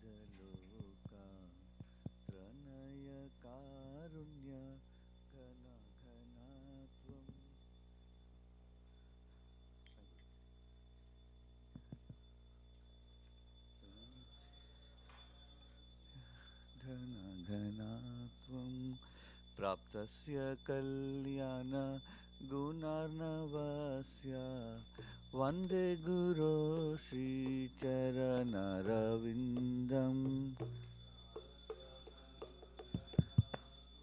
लोका त्रणय कारुण्य घन घनात्वम् घन घनात्वं प्राप्तस्य कल्याण गुणार्णवस्य वन्दे गुरो श्रीचरणरविन्दम्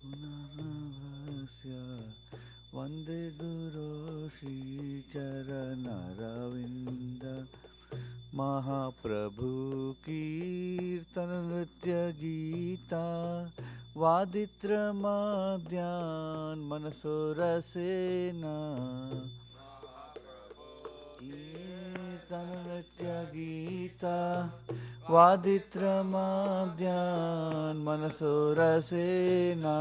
गुणार्णवस्य वन्दे गुरो श्रीचरणरविन्दम् महाप्रभु कीर्तन नृत्य गीता वादित्रमाद्यान् मनसो रसेना कीर्तन नृत्य गीता वादित्रमाद्यान् मनसो रसेना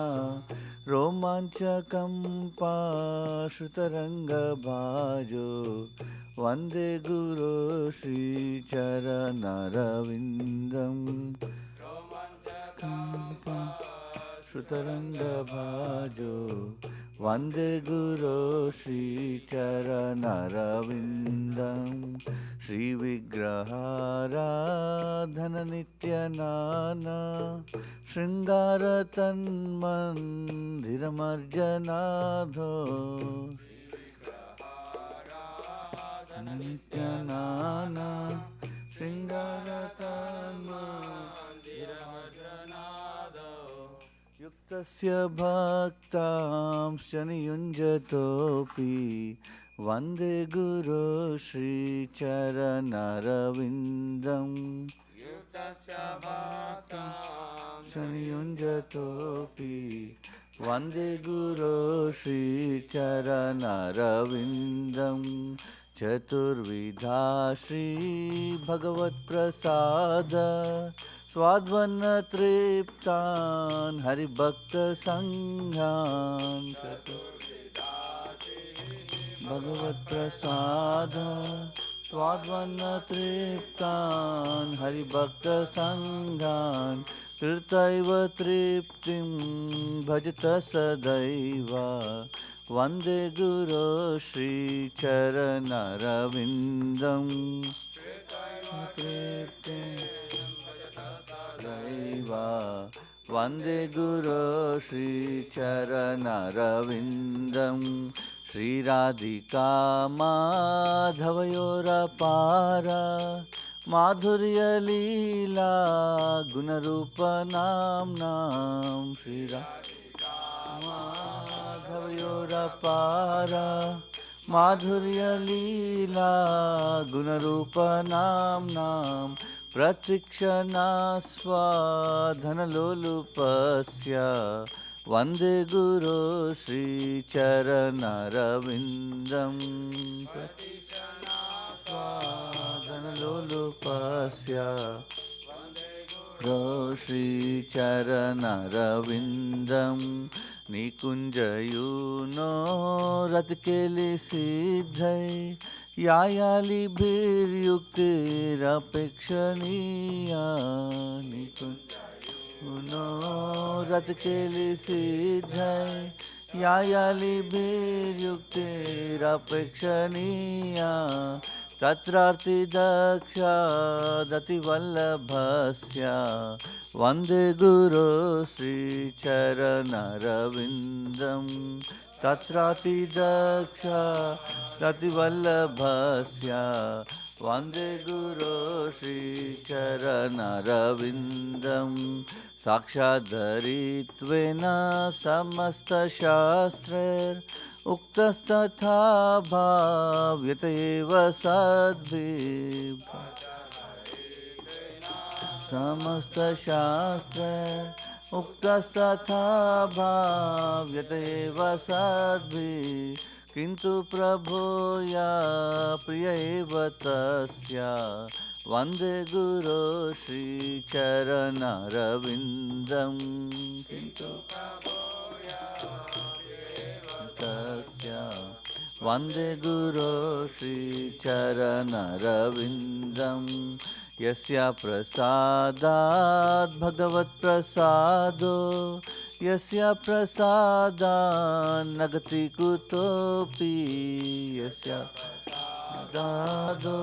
रोमाञ्चकं पाश्रुतरङ्गभाजो वन्दे गुरो श्रीचरणरविन्दम् श्रुतरङ्गभाजो वन्दे गुरो श्रीचरणरविन्दम् श्रीविग्रहाराधननित्यनाना शृङ्गारतन्मन्दिरमर्जनाधो नित्यानाना शृङ्गारतन्मन्दिरमर्जनादो युक्तस्य भक्तांश्च नियुञ्जतोऽपि वन्दे गुरो श्रीचरणरविन्दम् युक्तस्य भक्तांश्च नियुञ्जतोऽपि वन्दे गुरो श्रीचरणरविन्दम् चतुर्विधा श्रीभगवत्प्रसाद स्वाद्वन्नतृप्तान् हरिभक्तसङ्घान् भगवत्प्रसाद स्वाद्वन्नतृप्तान् हरिभक्तसङ्घान् कृतैव तृप्तिं भजत सदैव वन्दे गुरो श्रीचरणरविन्दम् दैव वन्दे गुरो श्रीचरणरविन्दम् श्रीराधिका माधवयोरपार माधुर्यलीला गुणरूपनाम्नां माधवयोरपार माधुर्यलीला गुणरूपनाम्नां प्रतीक्षणास्वाधनलोलुपस्य वन्दे गुरो श्रीचरणरविन्दम् प्रतीक्षणास्वाधनलोलुपस्य श्रीचरणरविन्दम् निकुञ्जयूनो रत्केलिसिद्धै यायालिभिर्युक्तिरपेक्षणीया निकुञ्जयूनो रत्केलिसिद्धै यायालिभिर्युक्तिरपेक्षणीया तत्रार्तिदक्षादतिवल्लभस्य वन्दे गुरो श्रीचरणरविन्दम् तत्रार्तिदक्षादतिवल्लभस्य वन्दे गुरो श्रीचरणरविन्दम् साक्षाद्धरित्वेन समस्तशास्त्रैर् उक्तस्तथा भाव्यत एव सद्भिः समस्तशास्त्रैर् उक्तस्तथा भाव्यत एव सद्भिः किन्तु प्रभोया प्रिय एव तस्य वन्दे गुरो श्रीचरणरविन्दम् किन्तु तस्य वन्दे गुरो श्रीचरणरविन्दम् यस्य प्रसादात् भगवत्प्रसादो यस्य प्रसादान् नगति कुतोऽपि यस्य दादो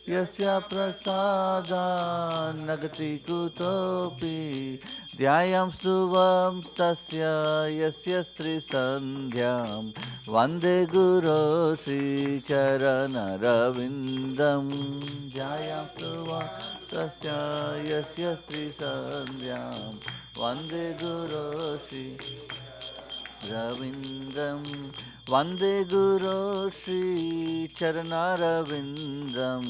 यस्य प्रसादान् नगति कुतोऽपि ध्यायां स्तुवं तस्य यस्य श्रीसन्ध्यां वन्दे गुरो श्रीचरणरविन्दं ध्यायां स्तुवं तस्य यस्य श्रीसन्ध्यां वन्दे गुरो रविन्दं वन्दे गुरो श्रीचरणरविन्दं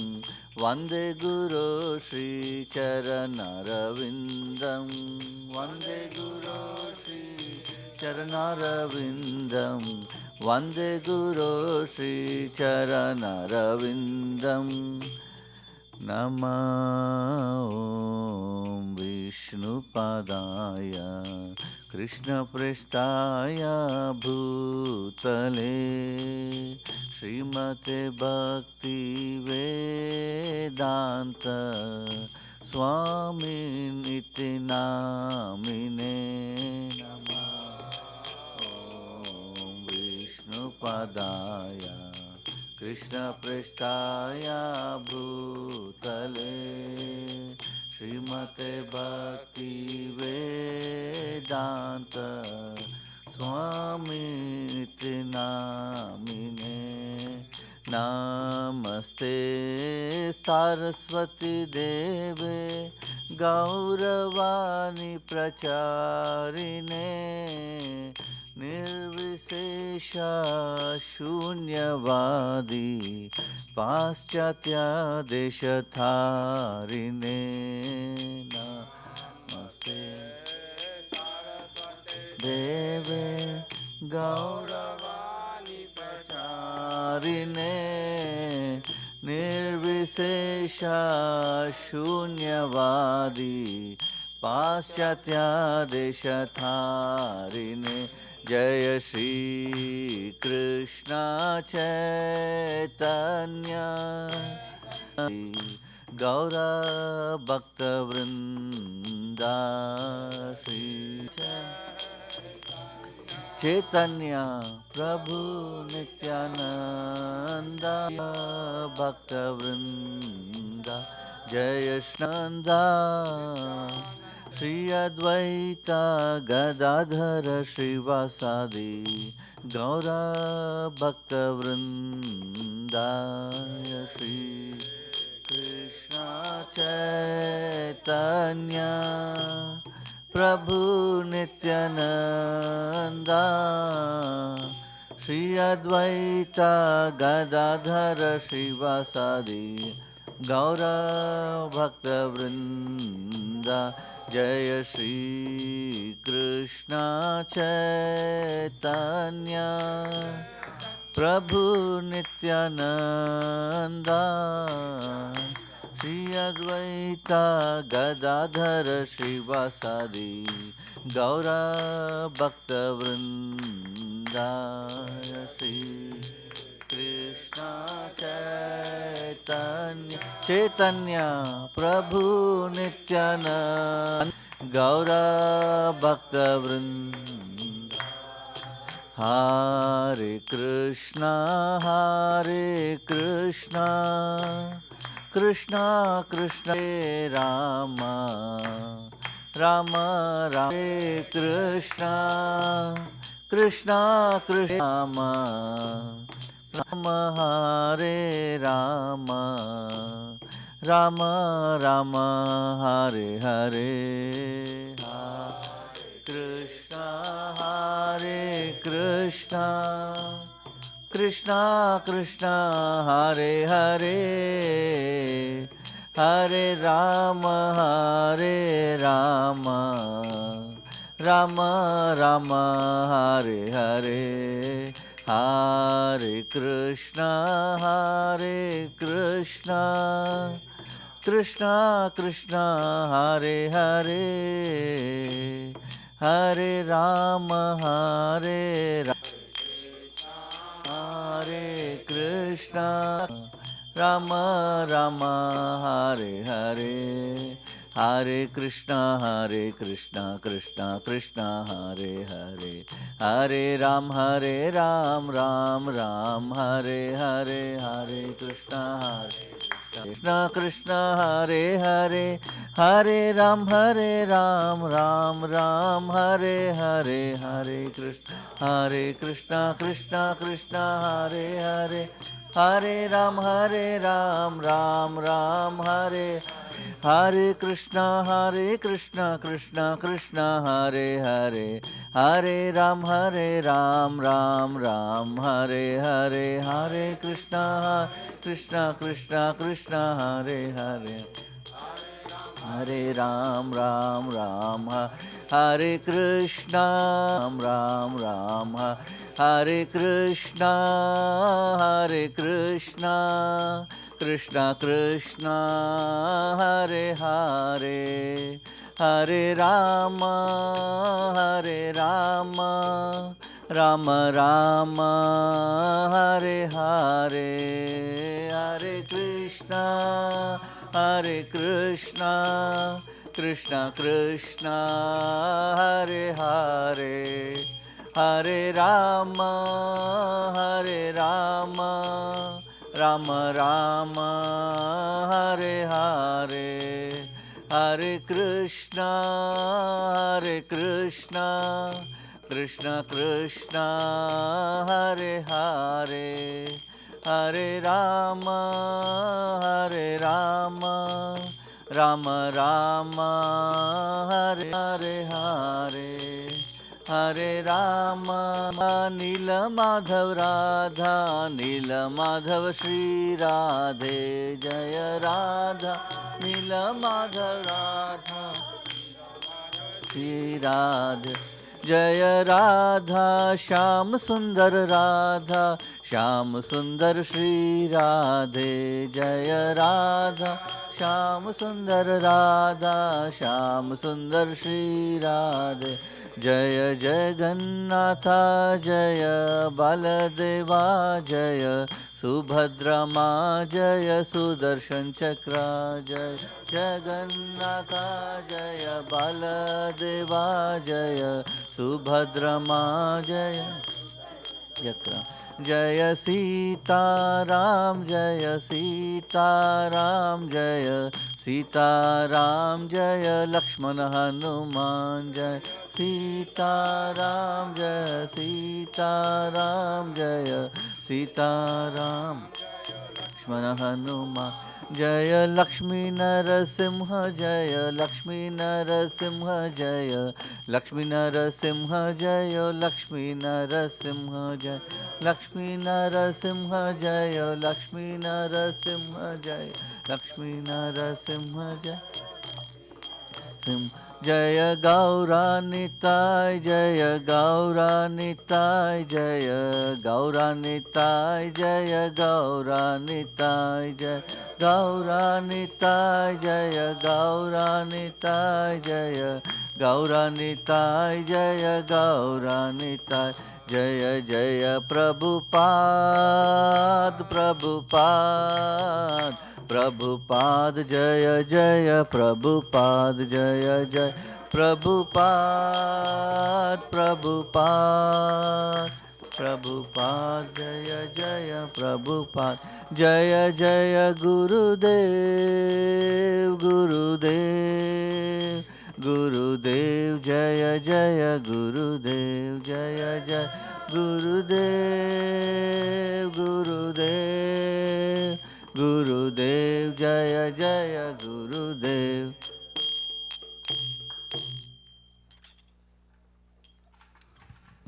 वन्दे गुरो श्रीचरणरविन्दं वन्दे गुरो श्रीचरणरविन्दं वन्दे गुरो श्रीचरणरविन्दं नमो विष्णुपादाय कृष्णप्रेष्ठाय भूतले श्रीमते भक्तिवेदान्त स्वामिनिति नामिने नमः विष्णुपादाय कृष्णप्रेष्ठाय भूतले श्रीमते भक्तिवेदान्त स्वामिनिति नामिने नमस्ते सारस्वती देवे गौरवाणी प्रचारिणे निर्विशेष शून्यवादी पाश्चात्य देशधारिणे नमस्ते देवे गौरवाणी प्रचारिणे निर्विशेष शून्यवादी पाश्चात्य देशधारिणे जय श्री कृष्ण चैतन्य गौर भक्तवृंदा श्री चैतन्य प्रभु नित्यानंद भक्तवृंदा जय नंदा श्री अद्वैत गदाधर श्रीवासादि गौर भक्तवृंदा श्री कृष्ण चैतन्य प्रभु नित्यानंदा श्री अद्वैत गदाधर श्रीवासादि गौर भक्तवृंदा जय श्री कृष्ण चैतन्य प्रभु नित्यानंदा श्री अद्वैत गदाधर श्रीवासादि गौर भक्तवृंदा श्री कृष्ण चैतन्य चैतन्य प्रभु नित्यानंद गौर भक्तवृंद हरे कृष्ण कृष्ण कृष्ण हरे राम राम राम हरे कृष्ण कृष्ण कृष्ण राम राम हरे राम राम राम हरे हरे हरे कृष्ण कृष्ण कृष्ण हरे हरे हरे राम राम राम हरे हरे हरे कृष्ण कृष्ण कृष्ण हरे हरे हरे राम हरे Krishna Ram Ram Hare Hare Hare Krishna, Krishna Krishna, Hare Hare, Hare Ram, Ram, Hare Hare, Hare Krishna, Krishna Krishna, Hare Hare, Hare Ram, Ram, Hare Hare, Hare Krishna, Krishna Krishna, Hare Hare, Hare Ram, Ram, Hare Hare Krishna, Krishna Krishna, Hare Hare, Hare Ram, Ram, Hare Hare, Hare Krishna, Krishna, Hare Hare. Hare Ram, Hare Krishna, Ram, Hare Krishna, Krishna Krishna, Hare Hare, Hare Rama, Rama, Hare Hare, Hare Krishna, Krishna Krishna, Hare Hare, Hare Rama, Rama, Hare Hare, Hare Krishna, Krishna Krishna, Hare Hare, Hare Rama, Rama, Hare Hare, Hare Rama, Nila Madhav Radha, Nila Madhav Shri Radhe, Jaya Radha, Nila Madhav Radha, Shri Radhe, Jaya Radha, Shyam Sundar Radha, Shyam Sundar Shri Radhe, Jaya Radha, Shyam Sundar Radha, Shyam Sundar Shri Radhe, Jaya Jagannatha, Jaya Baladeva, Jaya Subhadra Ma, Jaya Sudarshan Chakra, Jaya Jagannatha, Jaya Baladeva, Jaya Subhadra Ma, Jaya Chakra, Jaya Sita Ram, Jaya Sita Ram, Jaya Sita Ram, Jaya Lakshmana Hanuman, Jaya Sita Ram, Jaya Sita Ram, Jaya Sita Ram, Lakshmana Hanuman, Jaya Lakshmi Narasimha, Jaya Lakshmi Narasimha, Jaya Lakshmi Narasimha, Jaya Lakshmi Narasimha, Jaya Lakshmi Narasimha, Jaya Lakshmi Narasimha, Jaya Lakshmi Narasimha, Jaya Sim Jaya Gaura Nitai, Jaya Gaura Nitai, Jaya Gaura Nitai, Jaya Gaura Nitai, Jaya Gaura Nitai, Jaya Gaura Nitai, Jaya Gaura Nitai, Jaya Gaura Nitai, Jaya Jaya Prabhupada, Prabhupada, Prabhupada, Jaya Jaya Prabhupada, Jaya Jaya Prabhupada, Prabhupada, Prabhupada, Jaya Jaya Prabhupada, Jaya Jaya Gurudev, Gurudev, Gurudev, Jaya Jaya Gurudev, Jaya Jaya Gurudev, Gurudev, Gurudev, Jaya Jaya Gurudev.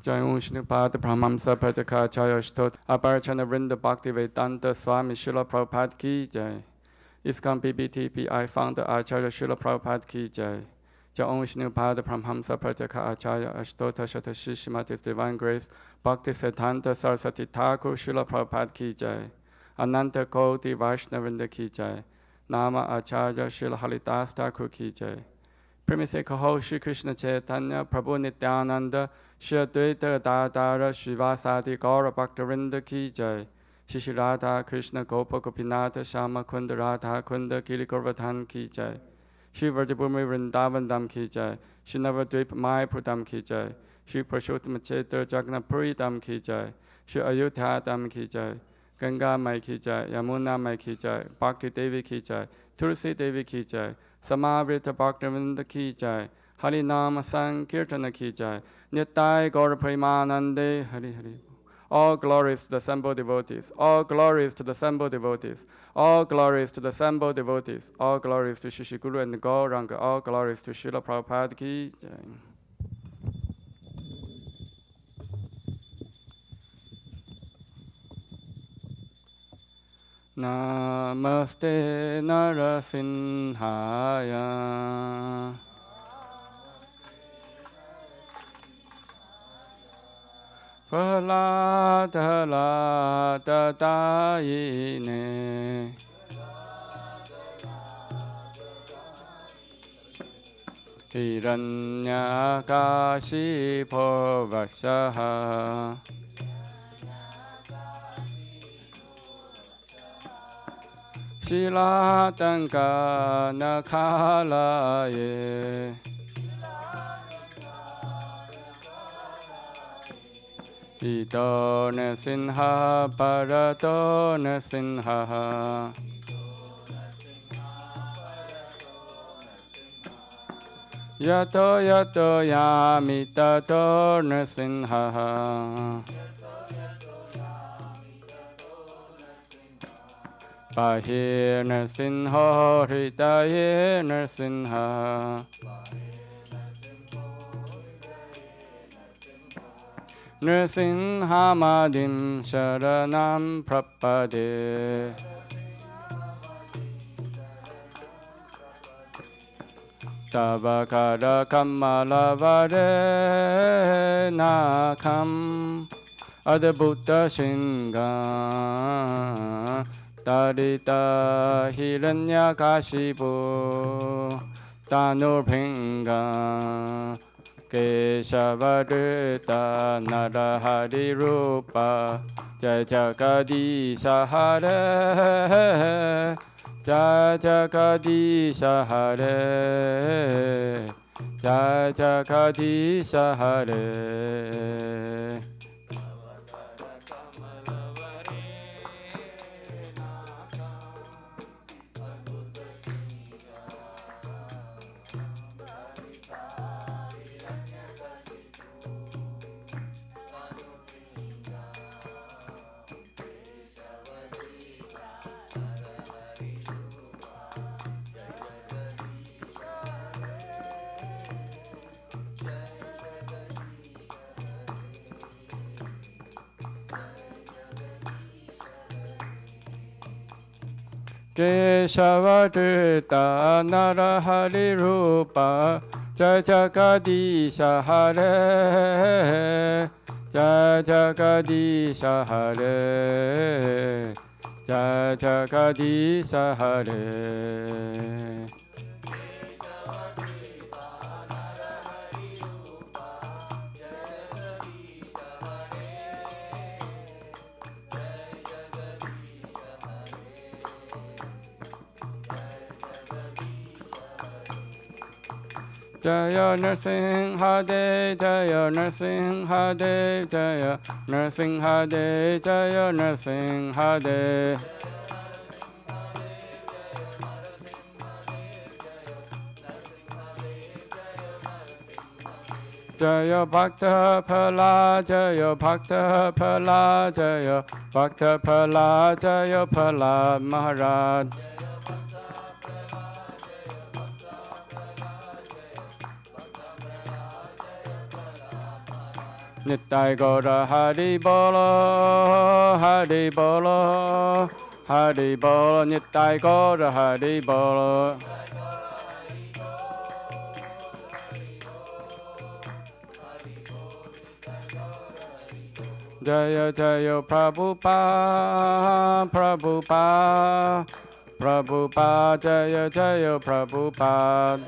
Jai Ushnipat Brahmamsa Pratakacharya Stot Aparchana Vrinda Bhaktivedanta Swami Srila Prabhupada Ki Jai. ISKCON BBTPI founder Acharya Srila Prabhupada Ki Jai. Jai Ushnipat Brahmamsa Pratakacharya Ashtota Shatashi Shrimati His Divine Grace Bhakti Siddhanta Saraswati Thakur Srila Prabhupada Ki Jai. Ananta Koti Vaishnavrinda Ki Jai. Nama Acharya Srila Haridas Thakur Ki Jai. Premi se kaho Shri Krishna Chaitanya Prabhu Nityananda Shri Advaita Gadadhara Srivasadi Gaura Bhaktavinda Ki Jai. Shri Radha Krishna Gopa Gopinatha Shama Kunda Radha Kunda Giri Govardhan Ki Jai. Shri Vrajabhumi Vrindavan Dham Ki Jai, Shri Navadvip Mayapur Dham Ki Jai, Shri Purushottam Kshetra Jagannath-puri Dham Ki Jai, Shri Ayodhya Dham Ki Jai, Ganga Mai Ki Jai, Yamuna Mai Ki Jai, Bhakti Devi Ki Jai, Tulsi Devi Ki Jai, Samavrita Bhaktivinoda Ki Jai, Harinama Sankirtana Ki Jai, Nittai Gaura Premanande Hari Hari. All glories to the assembled devotees. All glories to the assembled devotees. All glories to the assembled devotees. All glories to Shri Guru and Gauranga. All glories to Srila Prabhupada Ki Jai. Namaste Narasimhaya. Prahlada-lada-dayine Hiranyakashipo-vakshaha Shilatanka-nakalaye Ito nasinha parato nasinha Yato yato yami tato nasinha Bahir nasinho hridaye nasinha Nrsimhamadim sharanam prapade Tavakara kamalavare nakam Adabhuta shinga Tarita hiranyakashipu Tanurpinga Keshavarita Narahari Rupa Jai Jagadisha Hare Jai Jagadisha Hare Jai Jagadisha Hare Keshavarita Narahari Rupa Jai Jagadisha Hare Jai Jagadisha Hare Jai Jagadisha Hare Jaya Nrsimha Dev, Jaya Nrsimha Dev, Jaya Nrsimha Dev, Jaya Nrsimha Dev. Jaya Bhakta Phala, Jaya Bhakta Phala, Jaya Bhakta Phala, Jaya Phala Maharaj. Nittai Gaura Hari Bolo, Hari Bolo, Hari Bolo, Nittai Gaura Hari Bolo. Jaya Jaya Prabhupada, Prabhupada, Prabhupada, Jaya Jaya Prabhupada.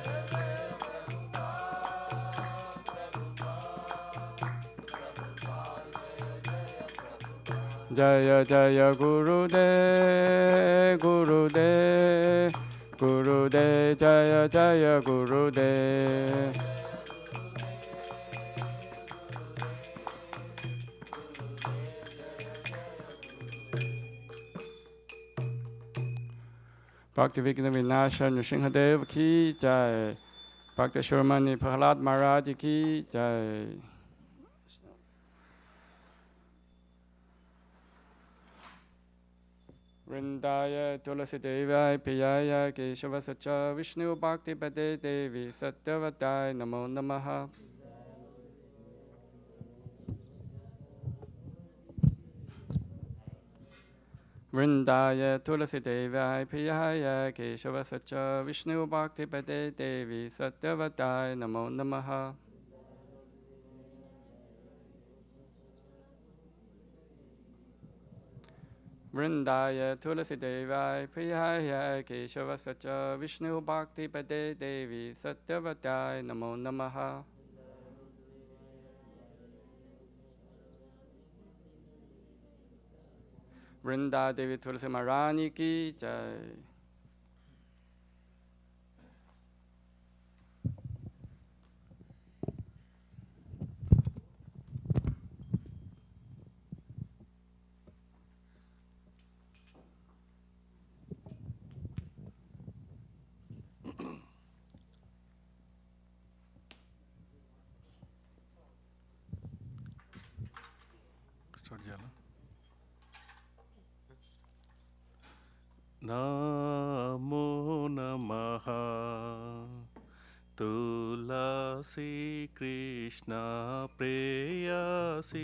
Jaya Jaya Gurudev, Gurudev, Gurudev Jaya Jaya Gurudev. Bhakti Vigna Vinasha Nrsimhadev ki jai. Bhakti Shurmani Prahlad Maharaj ki jai. Vrindaya Tulasi Devaya Piyaya Keshava Sacha Vishnu Bhakti Pade Devi Satyavadai Namo Namaha. Vrindaya Tulasi Devaya Piyaya Keshava Sacha Vishnu Bhakti Pade Devi Satyavadai Namo Namaha. Vrindaya Tulasi Devaya Priyaya Keshava Sacha Vishnu Bhakti Pade Devi Satyavadai Namo Namaha. Vrinda Devi Tulasi Maharani ki jai. Namo Namaha Tulasi Krishna Preyasi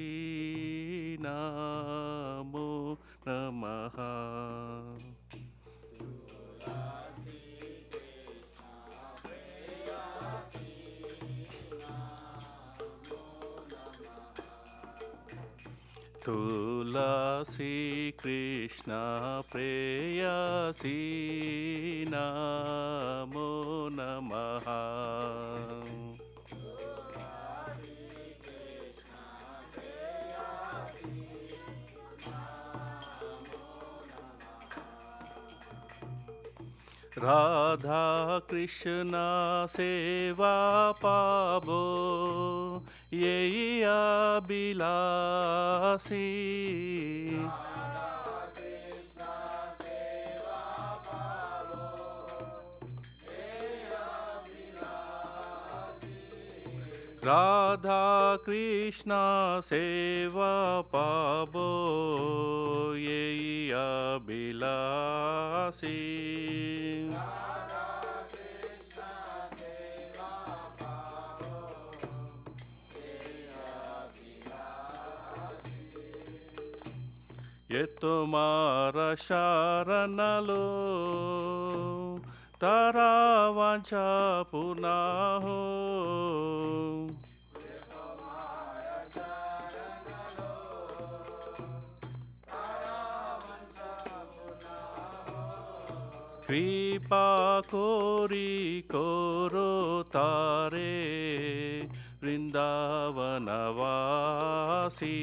Namo Namaha Tulasi Krishna Preyasi Namo Namaha Radha Krishna Seva Pabo Yehi Abhilasi Radha Krishna Seva Pabo Yehi Abhilasi Ye tumhara sharanalo Tara vancha purna ho Kripa kori koro tare Vrindavana vasi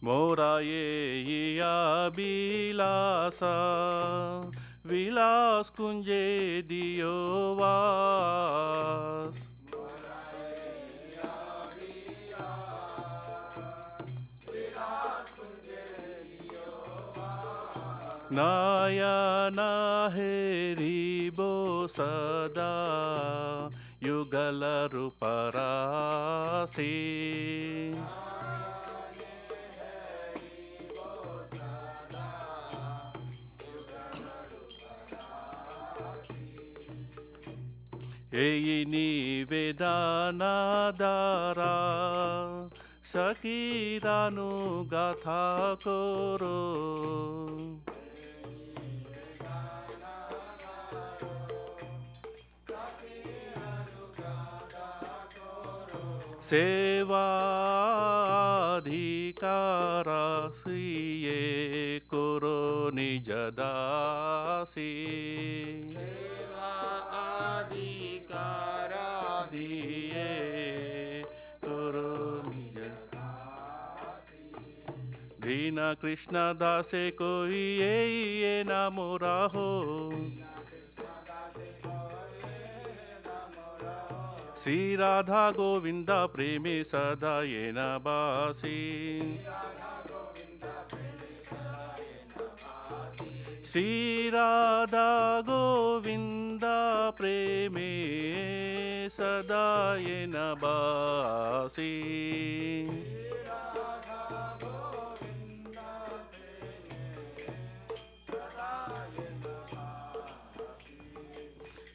Moraye Abhilasa Vilas Kunje Diovas Nayana Heribo Sada Yugala Ruparasi Eyi nivedana dara Sakiranu gatha koro Seva adhikara siye koro निज दासी सेवा अधिकार दिए करो निज दीना कृष्ण दासे कोई ये ना मोरा हो श्री राधा गोविंदा प्रेमे सदा ये न बासी श्री राधा गोविंदा प्रेमे सदा ये न बासी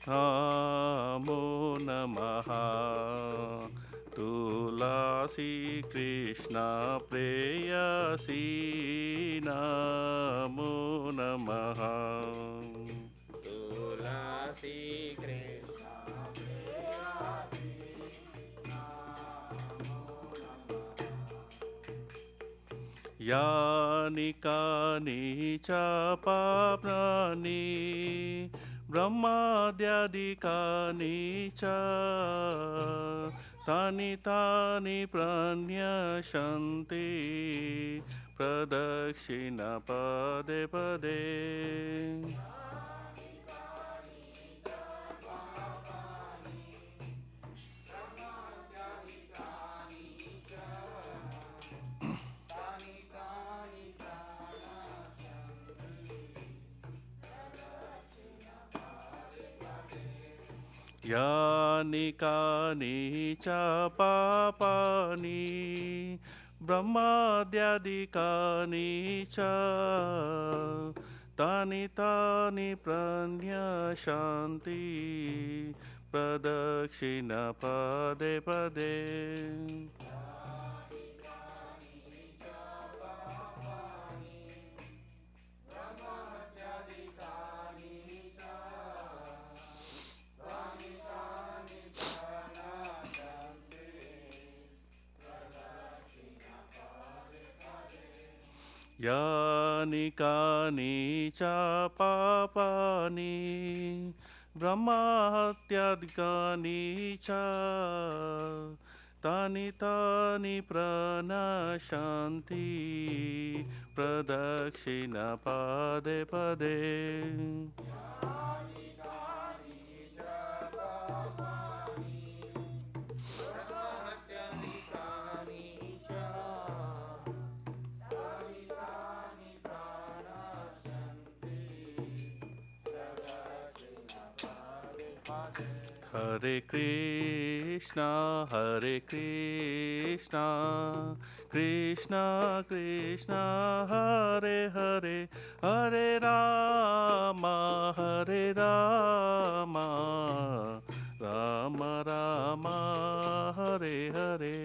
नमो नमः तुलसी कृष्ण प्रेयसी नमो नमः तुलसी कृष्ण प्रेयसी यानि कानि च पापानि ब्रह्माद्यादिकानि च तानि तानि प्रणश्यन्ति प्रदक्षिण पदे पदे यानि कानि च पापानि ब्रह्माद्यादिकानि च तानि तानि प्रणश्यन्ति प्रदक्षिण पदे पदे यानि कानि च पापानि ब्रह्माहत्यादिकानि च तानि तानि प्रणश्यन्ति प्रदक्षिण पदे पदे Hare Krishna, Krishna Krishna, Hare Hare, Hare Rama, Rama Rama, Hare Hare.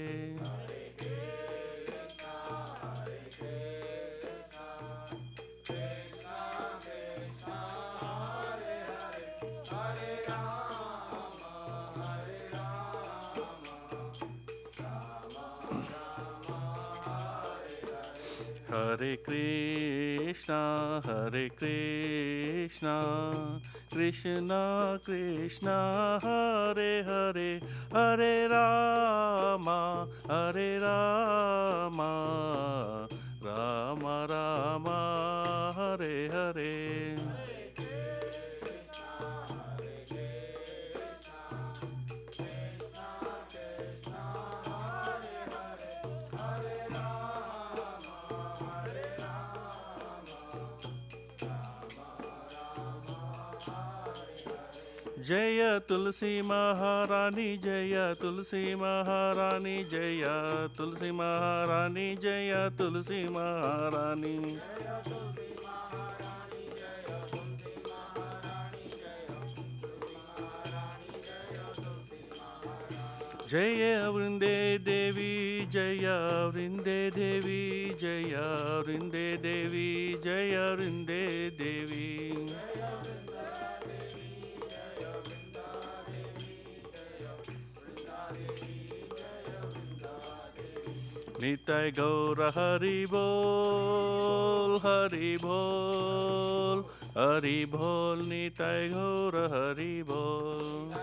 Hare Krishna, Krishna Krishna, Hare Hare, Hare Rama, Rama Rama, Hare Hare. जय तुलसी महारानी, जय तुलसी महारानी, जय तुलसी महारानी, जय तुलसी महारानी. जय वृंदे देवी, जय वृंदे देवी, जय वृंदे देवी, जय वृंदे देवी. Nitai Gaura Hari Bol, Hari Bol, Hari Bol, Nitai Gaura Hari Bol.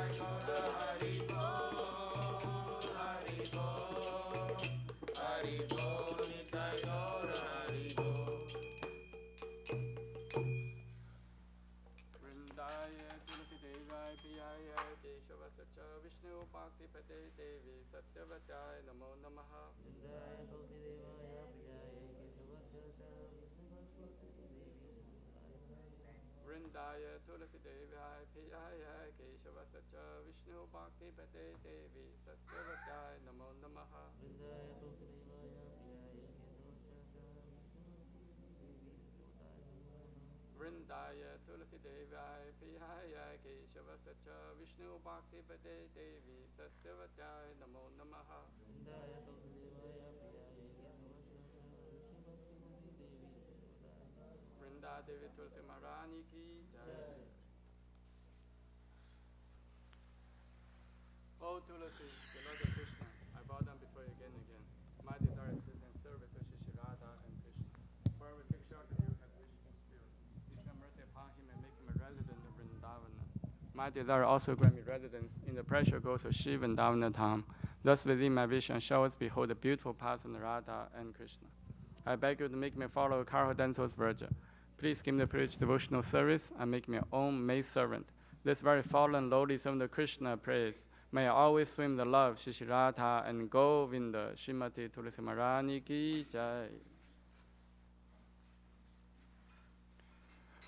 Vrindaya Tulsi Devaya Piyaya Keshava Sacha Vishnu Bhakti Pate Devi Satyavataya Namo Namaha. Vrindaya Tulsi Devaya Piyaya Keshava Sacha Vishnu Bhakti Pate Devi Satyavataya Namo Namaha. Vrindaya Tulsi Devaya Piyaya Keshava Sacha Vishnu Bhakti Pate Devi Satyavataya Namo Namaha. Vrinda Devi Tulsi Maharani Ki Jai. O Tulsi, beloved Krishna, I bow down before you again and again. My desire is to in service of Shri Radha and Krishna. Wherever Shakshaka you have wished in spirit, please have mercy upon him and make him a resident of Vrindavana. My desire also grant me residence in the precious groves of Shiva and Vrindavana Dham. Thus within my vision shall always behold the beautiful paths of Radha and Krishna. I beg you to make me follow Karhodanto's virgin. Please give me the privilege of devotional service and make me your own maid servant. This very fallen lowly servant of Krishna prays. May I always swim the love, Shri Radha and Govinda, Srimati Tulsi Maharani Ki Jai.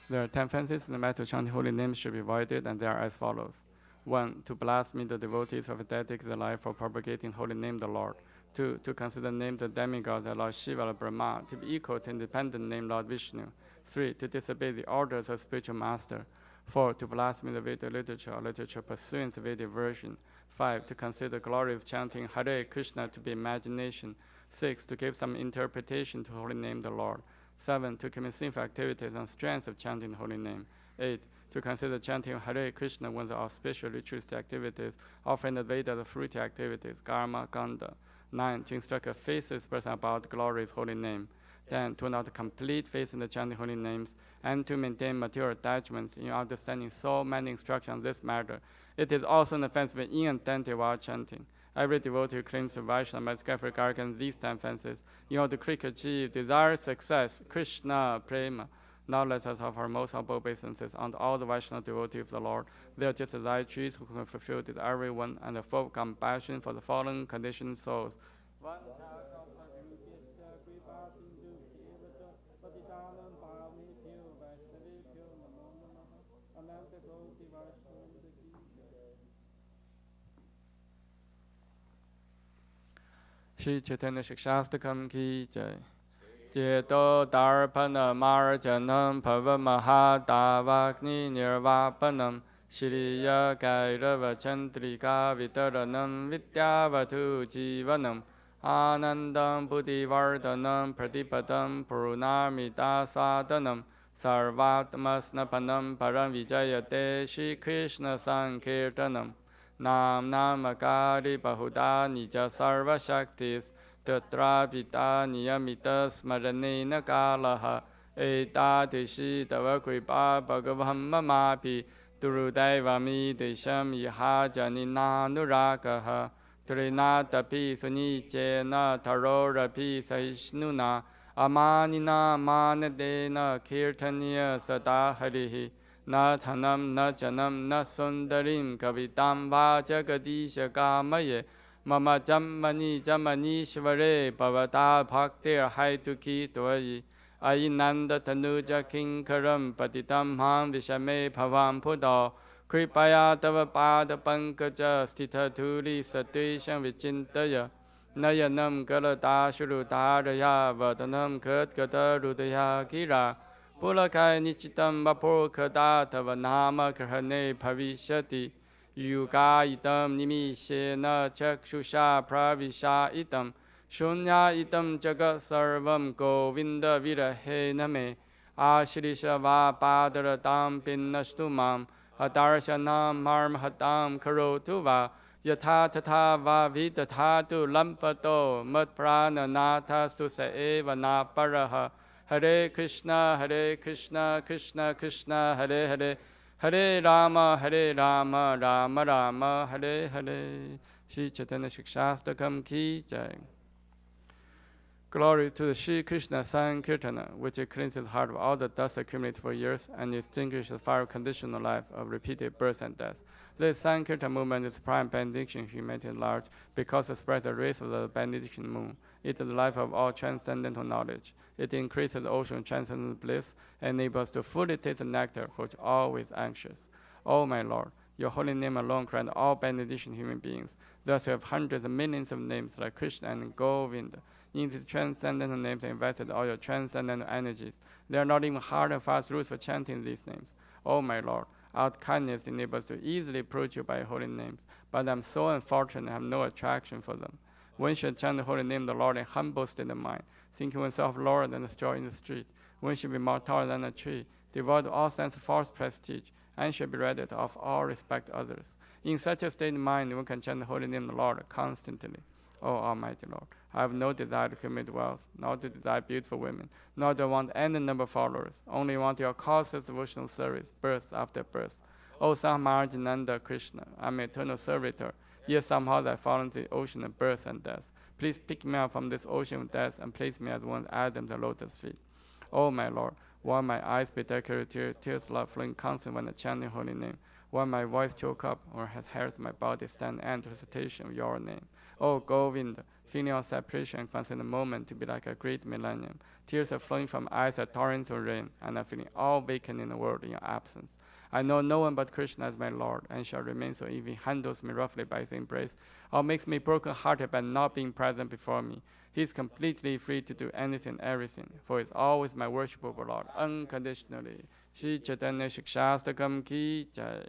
There are 10 fences in the matter of chanting holy names should be avoided, and they are as follows. 1. To blaspheme the devotees who have dedicated their life for propagating holy name of the Lord. 2. To consider name the demigods like Lord Shiva or Brahma to be equal to independent name Lord Vishnu. 3. To disobey the orders of spiritual master. 4. To blaspheme the Vedic literature or literature pursuing the Vedic version. 5. To consider the glory of chanting Hare Krishna to be imagination. 6. To give some interpretation to holy name the Lord. 7. To commit sinful activities on strength of chanting the holy name. 8. To consider chanting Hare Krishna one of the auspicious ritualistic activities, offering the Veda the fruity activities, karma, ganda. 9. To instruct a faithless person about the glorious holy name. 10. To not complete faith in the chanting holy names, and to maintain material attachments in understanding so many instructions on this matter. It is also an offense to be inattentive while chanting. Every devotee who claims to Vaishnava must carefully guard against these 10 offenses in order to quickly achieve desired success. Krishna Prema. Now let us offer our most humble obeisances unto all the Vaishnava devotees of the Lord. They are just as I choose who can fulfill this everyone and the full compassion for the fallen conditioned souls. Shri Chaitanya Shikshastakam Ki Jai. Jeto Darpana Marjanam Pavamahadavagni Nirvapanam Shriya Kairava Chandrika Vitaranam Vidyavatu Jivanam Anandam Buddhivardhanam Pratipadam Purnamita Sadanam Sarvatmasnapanam Param Vijayate Shri Krishna Sankirtanam Nam Namakari Bahuda Nija Sarva Shaktis Tatra Pita Niyamita Smaranena Kalaha Etatishi Tava Kripa Bhagavam Mamapi Durudevami Desham Iha Janina Nurakaha Trinatapi Sunichena Tarorapi Sahishnuna Amanina Manadena Kirtaniya Sadaharihi Na Thanam Na Janam Na Sundarim Kavitam Vajagadisha Kamaye Mama Jammani Jammani Shvare Bhavata Bhaktir Haituki Dvayi Ainanda Tanuja Kinkaram Patitam Ham Vishame Bhavam Pudo Kripaya Tava Pada Pankaja Stitha Thuli Satisham Vichintaya Nayanam Galata Shurutaraya Vadanam Katkata Rudaya Kira Pulakai Nichitam Vapurkada Tava Nama Krahane Bhavishati Yuga itam nimishena chakshusha pravisha itam shunya itam jagat sarvam govinda virahe name ashrisha va padaratam pinnastu mam hadarshanam marmhatam karotu va Yatha tatha va vitatha lampato mat prana natha susa eva na paraha. Hare Krishna, Krishna Krishna, Hare Hare, Hare Rama, Rama Rama, Hare Hare. Shri Chaitanya Shikshastakam Ki Jai. Glory to the Shri Krishna Sankirtana, which cleanses the heart of all the dust accumulated for years and extinguishes the fire of conditional life of repeated birth and death. This Sankirtan movement is prime benediction of humanity at large because it spreads the rays of the benediction moon. It is the life of all transcendental knowledge. It increases the ocean of transcendental bliss and enables us to fully taste the nectar for which always anxious. O my Lord, your holy name alone grants all benediction human beings. Thus you have hundreds of millions of names like Krishna and Govinda. In these transcendental names, invested all your transcendental energies. There are not even hard and fast rules for chanting these names. O my Lord, our kindness enables us to easily approach you by holy names, but I am so unfortunate and have no attraction for them. One should chant the holy name of the Lord in humble state of mind, thinking oneself lower than a straw in the street. One should be more taller than a tree, devoid of all sense of false prestige, and should be ready to offer all respect to others. In such a state of mind, one can chant the holy name of the Lord constantly. O Almighty Lord, I have no desire to commit wealth, nor to desire beautiful women, nor do I want any number of followers. Only want your causeless devotional service, birth after birth. O Samarjananda Krishna, I am eternal servitor, yet somehow I fall into the ocean of birth and death. Please pick me up from this ocean of death and place me as one of Adam's lotus feet. O my Lord, while my eyes bedeck tears of love flowing constantly when I chant your holy name, while my voice choke up or has hairs in my body stand and recitation of your name. O Govinda, feeling our separation and consider the moment to be like a great millennium. Tears are flowing from eyes like torrents of rain, and I feeling all vacant in the world in your absence. I know no one but Krishna as my Lord, and shall remain so if he handles me roughly by his embrace, or makes me broken-hearted by not being present before me. He is completely free to do anything, everything, for he is always my worshipable Lord, unconditionally. Shri Chaitanya Shikshastakam Ki Jai.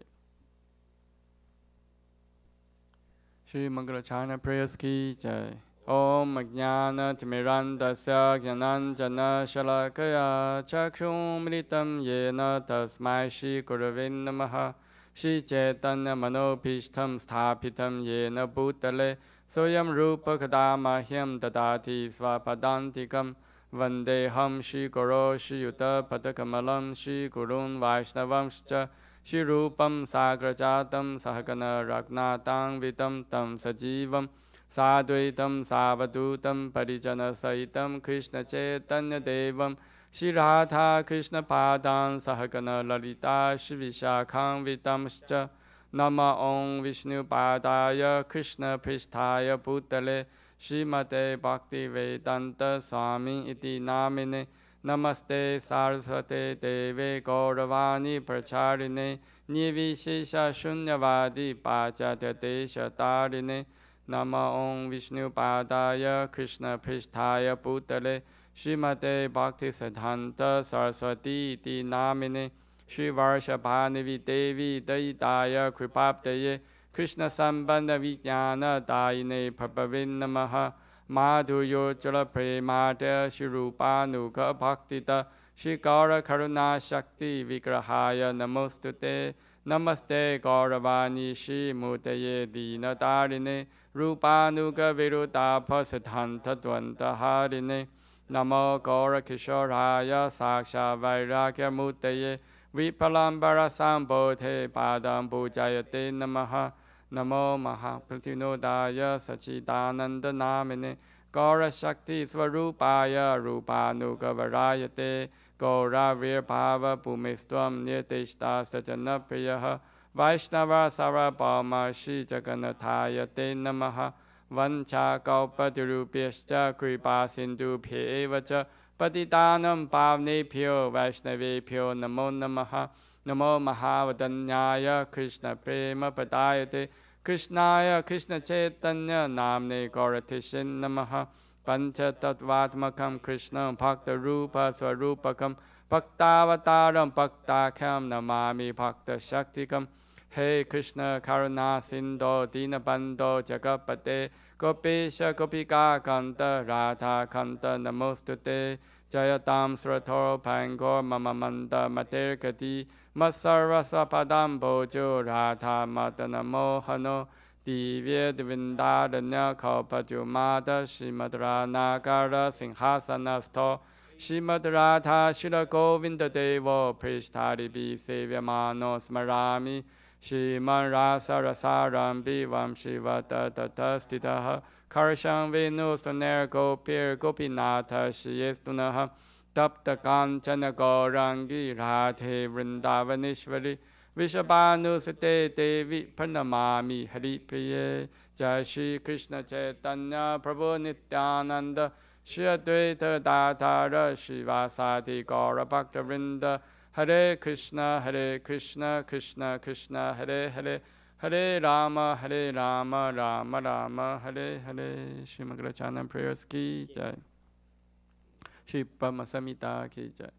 Shri Mangala Aarti prayers Ki Jai. Om Jnana Timirandasya Jnananjana Shalakaya Chakshum Militam Yena Tasmai Shri Gurave Namaha. Shri Chaitanya Manopishtam Sthapitam Yena Bhutale Soyam Rupa Kadamahyam Dadati Svapadantikam Vandeham Shri Guru Shri Yuta Padakamalam Shri Gurun Vaishnavamscha Shri Rupam Sagrajatam Sahagana Ragnatang Vitam Tam Sajivam Sadvaitam Savadutam Parijana Saitam Krishna Chaitanya Devam Shri Radha Krishna Padam Sahagana Lalita Shri Vishakham Vitamscha Nama Om Vishnu Padaya Krishna Pristhaya Bhutale Srimate Bhakti Vedanta Swami Iti Namine Namaste Saraswate Deve Gauravani Pracharine Nivishesha Shunyavadi Pachata Desha Tarine Nama Om Vishnu Padaya Krishna Pristhaya Bhutale Srimate Bhakti Siddhanta Saraswati Iti Namine Shri Varshabhanavi Devi Daitaya Kripaptaye Krishna Sambandha Vijnana Daine Prabhavin Namaha Madhuryo Jala Premata Shri Rupanuga Bhaktita Shri Gaura Karuna Shakti Vigrahaya Namostute Namaste Gauravani Shri Mutaye Dina Darine Rupanuga Virudapa Siddhanta Dvanta Harine Namo Gaura Kishoraya Saksha Vairagya Mutaye Vipalambara Sambodhe Padam Bujayate Namaha Namo Mahapratinodaya Sachidananda Namine Gaura Shakti Svarupaya Rupanuga Varayate Gaura Virbhava Bhumistvam Nirtishta Sajana Priyaha Vaishnava Sarabhama Shri Jagannataya Te Namaha Vancha Kaupatirupyascha Kripa Sindhu Bhyevacha Patitanam Pavnebhyo Vaishnavebhyo Namo Namaha Namo Mahavadanyaya Krishna Prema Padayate Krishnaya Krishna Chaitanya Namne Gauratishin Namaha Pancha Tattvatmakam Krishna Bhakta Rupa Swarupakam Bhaktavataram Bhaktakham Namami Bhakta Shaktikam Hey Krishna Karuna Sindho Dinabandho Jagapate Gopisha Gopika Kanta Radha Kanta Namostute Jayatam Sratoro Pangor Mamamanda Materkati Masarva Swapadam Bojo Radha Madana Mohano Divya Divindadanya Kalpajumada Shimadra Nagara Singhasanasto Shrimad Radha Shila Govinda Devo Prishtari Bi Sevyamano Smarami Shrimad Rasa Rasaram Bivam Shiva Tatastitaha Karsham Venu Suner Gopir Gopinatha Shiyestunaha Tapta Kanchana Gaurangi Radhe Vrindavanishvari Vishabhanusate Devi Pranamami Hari Priye Jai Shri Krishna Chaitanya Prabhu Nityananda Shri Advaita Datara Shivasati Gaura Bhakta Vrinda Hare Krishna Krishna Krishna Hare Hare Hare Rama Rama Rama Hare Hare Shri Mangalachanam prayers ki jai Shri Padma Samhita ki jai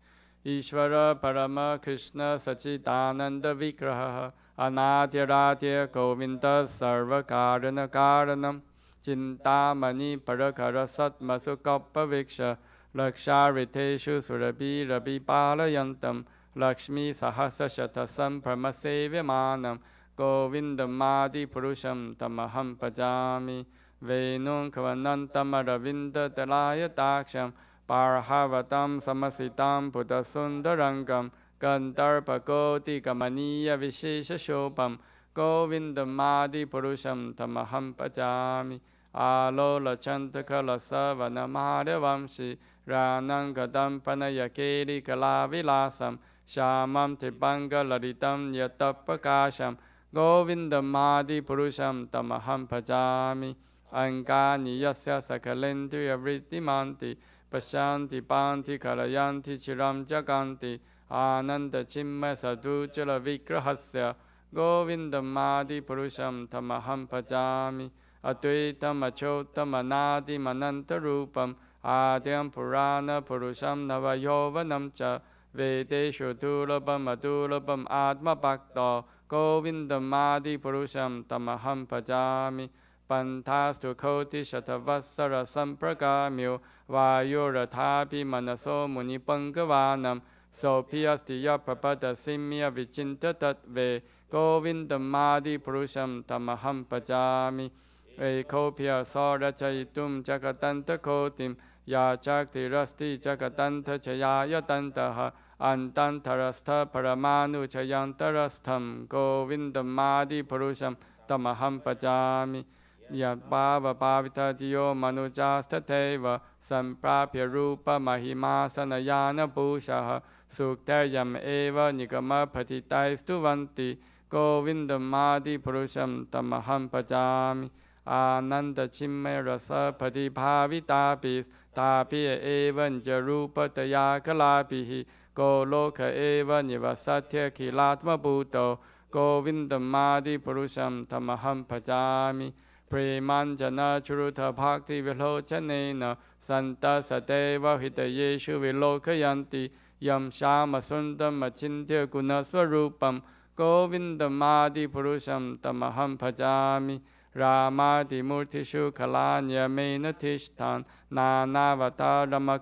Ishvara Parama Krishna Sachidananda Vigraha Anadya Govinda Sarva Karana Karanam Chintamani Parakara Satmasukappa Viksha Lakshariteshu Surabhi Rabi Palayantam Lakshmi Sahasa Shatasam Pramasevyamanam Govindamadi Purusham Tamaham Pajami Venum Kavanantam Aravinda Dalaya Daksham Parhavatam Samasitam Buddhasundarangam Gandharpagoti Gamaniya Vishesha Shobham Govindamadi Purusham Tamaham Pajami Alola Chantaka Lasavanamada Vamshi Ranangadam Panayakeri Kalavilasam Shamam Tribanga Laditam Yatapakasham Govindamadi Purusham Tamaham Pajami Angani Yasya Sakalendriya Vriddhimanti Pashanti Panti Kalayanti Chiram Jaganti Ananda Chimma Sadhujala Vigrahasya Govindamadi Purusham Tamaham Pajami Advaitam Achotam Anadi Mananta Rupam Adyam Purana Purusham Navayovanam Cha Vedeshu Durabam Adurabam Atma Bhakta Govindamadi Purusham Tamaham Pajami Pantastu Koti Shatavassara Sampragamyo Vayuratapi Manaso Munipangavanan Sopiastiya Prapada Simya Vichinta Tatve Govindamadi Purusham Tamaham Pajami Ekopya Sorachaitum Jagatanta Kotim Ya Chakti Rasti Jagatanta Chayaya Tantaha Antantarastha Paramanu Chayantarastham Govindamadi Purusham Tamaham Pajami Yadbhava Bhavita Diyo Manujastateva Samprapya Rupa Mahimasanayana Bhushaha Suktaryam Eva Nigama Patitaistuvanti Govindamadi Purusham Tamaham Pajami Ananda Chimme Rasa Patibhavitapis Tapiya Eva Njarupa Tayakalapihi Goloka Eva Nivasatya Kilatma Bhuto Govindamadi Purusham Tamaham Pajami Premanjana Churuta Bhakti Vilochanena Santa Sadeva Hitayeshu Vilokayanti Yam Shama Sundam Achintya Gunaswarupam Govindamadi Purusham Tamaham Bhajami Ramadi Murtishu Kalanya Mena Tishtan Nanavatarama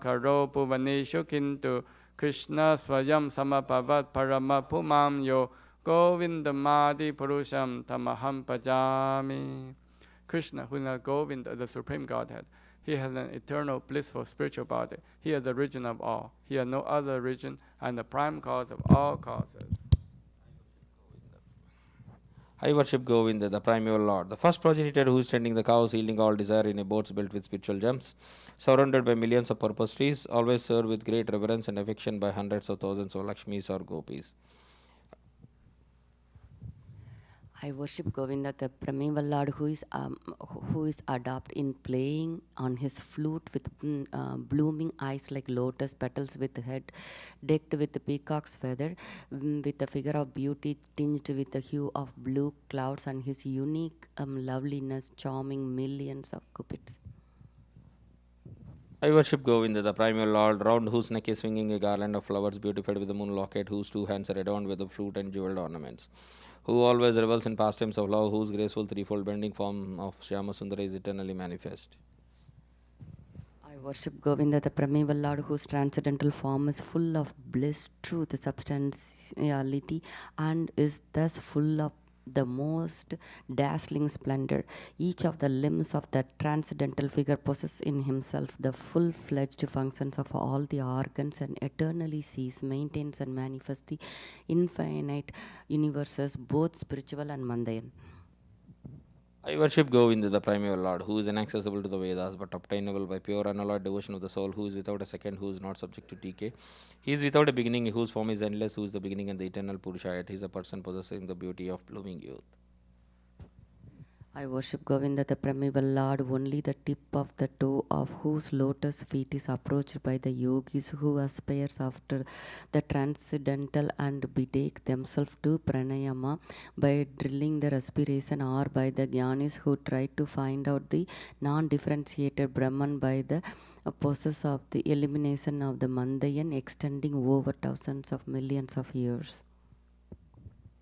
Puvaneshu Kintu Krishna Swayam Samapavat Paramapumam Yo Govindamadi Purusham Tamaham Bhajami. Krishna, who is not Govinda, the Supreme Godhead, he has an eternal, blissful spiritual body. He is the origin of all. He has no other origin and the prime cause of all causes. I worship Govinda, the primeval Lord, the first progenitor who is tending the cows, yielding all desire in a boat built with spiritual gems, surrounded by millions of purpose trees, always served with great reverence and affection by hundreds of thousands of Lakshmis or Gopis. I worship Govinda, the primeval Lord, who is adept in playing on his flute with blooming eyes like lotus petals, with head decked with the peacock's feather, with a figure of beauty tinged with the hue of blue clouds, and his unique loveliness charming millions of cupids. I worship Govinda, the primeval Lord, round whose neck is swinging a garland of flowers beautified with the moon locket, whose two hands are adorned with the flute and jeweled ornaments, who always revels in pastimes of love, whose graceful threefold bending form of Shyama Sundara is eternally manifest. I worship Govinda, the primeval Lord, whose transcendental form is full of bliss, truth, substantiality, and is thus full of the most dazzling splendor. Each of the limbs of that transcendental figure possesses in himself the full-fledged functions of all the organs and eternally sees, maintains, and manifests the infinite universes, both spiritual and mundane. I worship Govinda, the primeval Lord, who is inaccessible to the Vedas but obtainable by pure unalloyed devotion of the soul, who is without a second, who is not subject to decay. He is without a beginning, whose form is endless, who is the beginning and the eternal Purusha, yet he is a person possessing the beauty of blooming youth. I worship Govinda, the primeval Lord, only the tip of the toe of whose lotus feet is approached by the yogis who aspires after the transcendental and betake themselves to pranayama by drilling the respiration, or by the jnanis who try to find out the non-differentiated Brahman by the process of the elimination of the mundane extending over thousands of millions of years.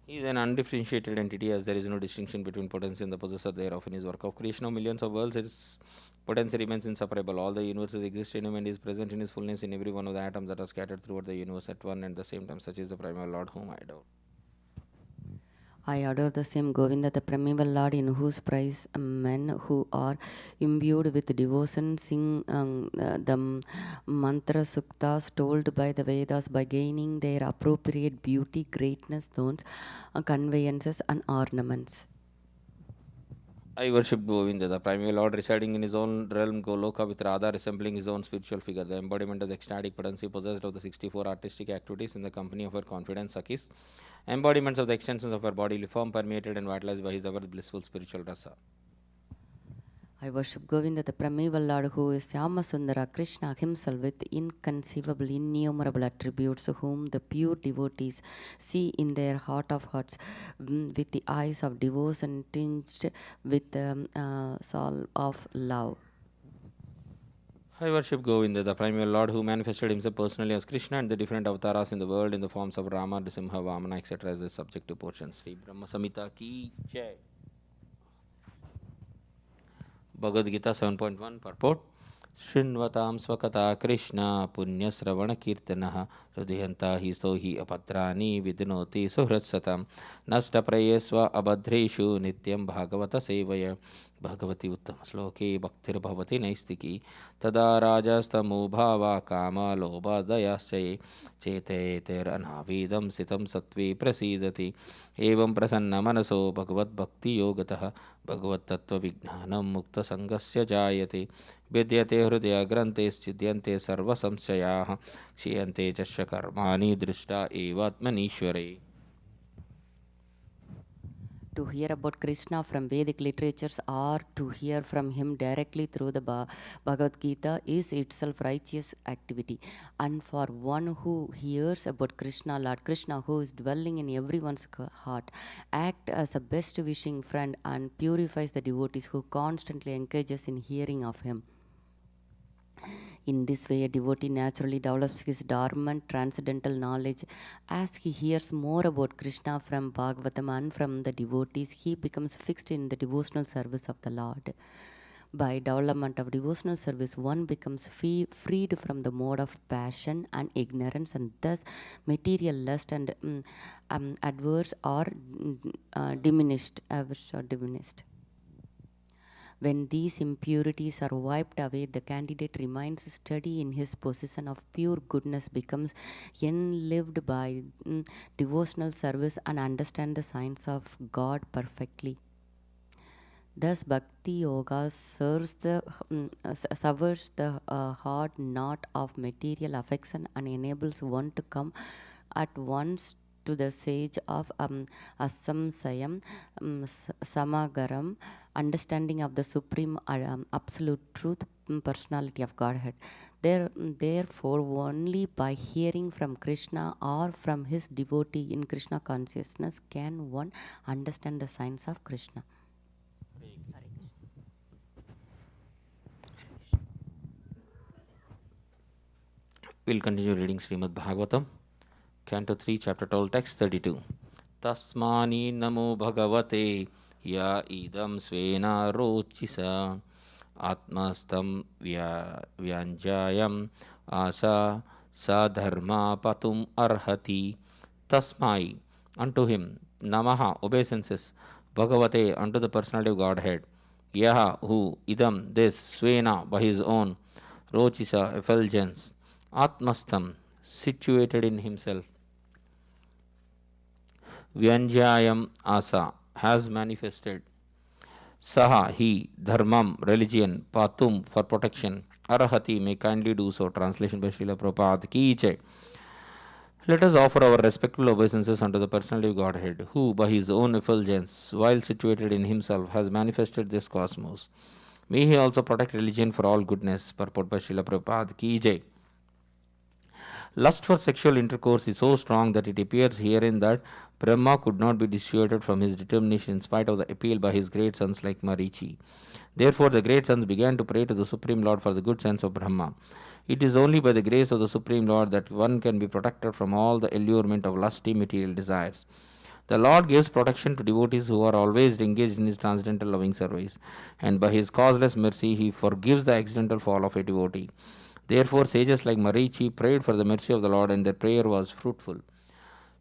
He is an undifferentiated entity, as there is no distinction between potency and the possessor thereof. In his work of creation of millions of worlds, his potency remains inseparable. All the universes exist in him and is present in his fullness in every one of the atoms that are scattered throughout the universe at one and the same time. Such is the primal Lord whom I adore. I adore the same Govinda, the primeval Lord, in whose praise men who are imbued with devotion sing the mantra suktas told by the Vedas by gaining their appropriate beauty, greatness, thrones, conveyances, and ornaments. I worship Govinda, the primeval Lord, residing in his own realm Goloka with Radha resembling his own spiritual figure, the embodiment of the ecstatic potency possessed of the 64 artistic activities in the company of her confident Sakis, embodiments of the extensions of her bodily form permeated and vitalized by his ever blissful spiritual rasa. I worship Govinda, the primeval Lord, who is Syamasundara, Krishna himself, with inconceivable, innumerable attributes, whom the pure devotees see in their heart of hearts, with the eyes of devotion tinged with the soul of love. I worship Govinda, the primeval Lord, who manifested himself personally as Krishna and the different avatars in the world in the forms of Rama, Nrsimha, Vamana, etc. as the subject to portion. Sri Brahma Samhita ki jai. Bhagavad Gita 7.1 purport. Shrinvatam swakata Krishna punyasravana kirtanah hridayanta hi sohi apadrani vidinoti suhratsatam nasta prayesva abhadreshu nityam bhagavata sevaya bhagavati uttama sloke bhaktir bhavati naistiki tada rajastamo bhava kama lobha dayasya cheteter anavidam sitam sattve prasidati evam prasanna manaso bhagavad bhakti yogatah भगवत तत्व विज्ञानम मुक्त संगस्य जायते विद्यते हृदय ग्रंथेश्चिद्यन्ते सर्व संशयाः क्षीयन्ते च कर्माणि दृष्टा एवात्मनीश्वरे. To hear about Krishna from Vedic literatures or to hear from him directly through the Bhagavad Gita is itself righteous activity. And for one who hears about Krishna, Lord Krishna, who is dwelling in everyone's heart, act as a best wishing friend and purifies the devotees who constantly encourages in hearing of him. In this way, a devotee naturally develops his dormant transcendental knowledge. As he hears more about Krishna from Bhagavatam and from the devotees, he becomes fixed in the devotional service of the Lord. By development of devotional service, one becomes freed from the mode of passion and ignorance, and thus material lust and adverse or diminished. When these impurities are wiped away, the candidate remains steady in his position of pure goodness, becomes enlived by devotional service, and understands the science of God perfectly. Thus, Bhakti Yoga severs the hard knot of material affection and enables one to come at once to the sage of asamsayam, samagaram, understanding of the supreme absolute truth, personality of Godhead. Therefore, only by hearing from Krishna or from his devotee in Krishna consciousness can one understand the science of Krishna. We'll continue reading Srimad Bhagavatam, Canto 3, Chapter 12, Text 32. Tasmani namo bhagavate ya idam svena rochisa atmastam vyanjayam asa sadharma patum arhati. Tasmai, unto him, Namaha, obeisances, Bhagavate, unto the personality of Godhead. Yaha, who, idam, this, Svena, by his own, Rochisa, effulgence, Atmastam, situated in himself, Vyanjayam asa, has manifested, Saha, he, Dharmam, religion, Patum, for protection, Arahati, may kindly do so. Translation by Srila Prabhupada. Ki Jai. Let us offer our respectful obeisances unto the personality of Godhead, who, by his own effulgence, while situated in himself, has manifested this cosmos. May he also protect religion for all goodness. Purport by Srila Prabhupada. Ki Jai. Lust for sexual intercourse is so strong that it appears herein that Brahma could not be dissuaded from his determination in spite of the appeal by his great sons like Marichi. Therefore, the great sons began to pray to the Supreme Lord for the good sense of Brahma. It is only by the grace of the Supreme Lord that one can be protected from all the allurement of lusty material desires. The Lord gives protection to devotees who are always engaged in his transcendental loving service, and by his causeless mercy he forgives the accidental fall of a devotee. Therefore, sages like Marichi prayed for the mercy of the Lord, and their prayer was fruitful.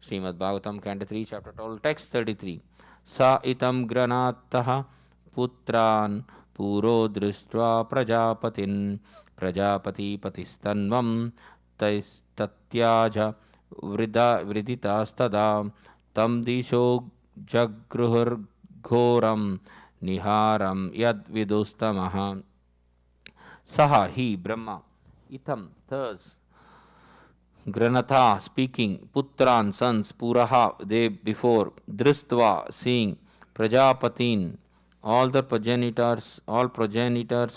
Srimad Bhagavatam, Canto 3, Chapter 12, Text 33. Sa itam granataha putran puro dristva prajapatin prajapati patistanvam tatyaja vriditastada tam disho jagruhur ghoram niharam yad vidustamaha. Saha, he, Brahma, itam, thus, Granatha, speaking, Putran, sons, Puraha, they before, Dristva, seeing, Prajapatin, all progenitors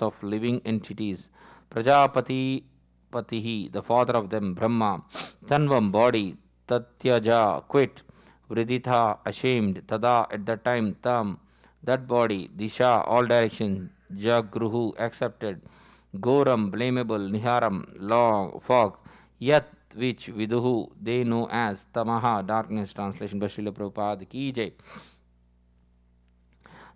of living entities, Prajapati, Patihi, the father of them, Brahma, Tanvam, body, Tatyaja, quit, Vriditha, ashamed, Tada, at that time, Tam, that body, Disha, all direction, Jagruhu, accepted, Goram, blamable, Niharam, long, fog, Yat, which Viduhu, they know as Tamaha, darkness. Translation by Srila Prabhupada. Ki Jai.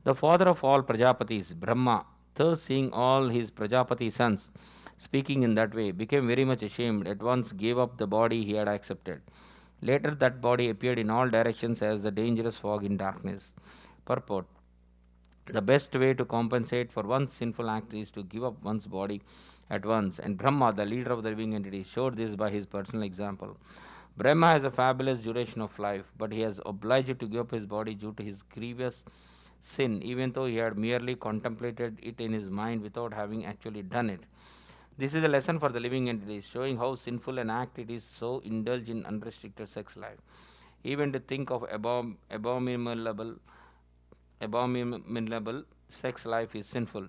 The father of all Prajapatis, Brahma, thus seeing all his Prajapati sons speaking in that way, became very much ashamed, at once gave up the body he had accepted. Later that body appeared in all directions as the dangerous fog in darkness. Purport. The best way to compensate for one's sinful act is to give up one's body at once, and Brahma, the leader of the living entity, showed this by his personal example. Brahma has a fabulous duration of life, but he has obliged to give up his body due to his grievous sin, even though he had merely contemplated it in his mind without having actually done it. This is a lesson for the living entities, showing how sinful an act it is so indulge in unrestricted sex life. Even to think of abominable sex life is sinful.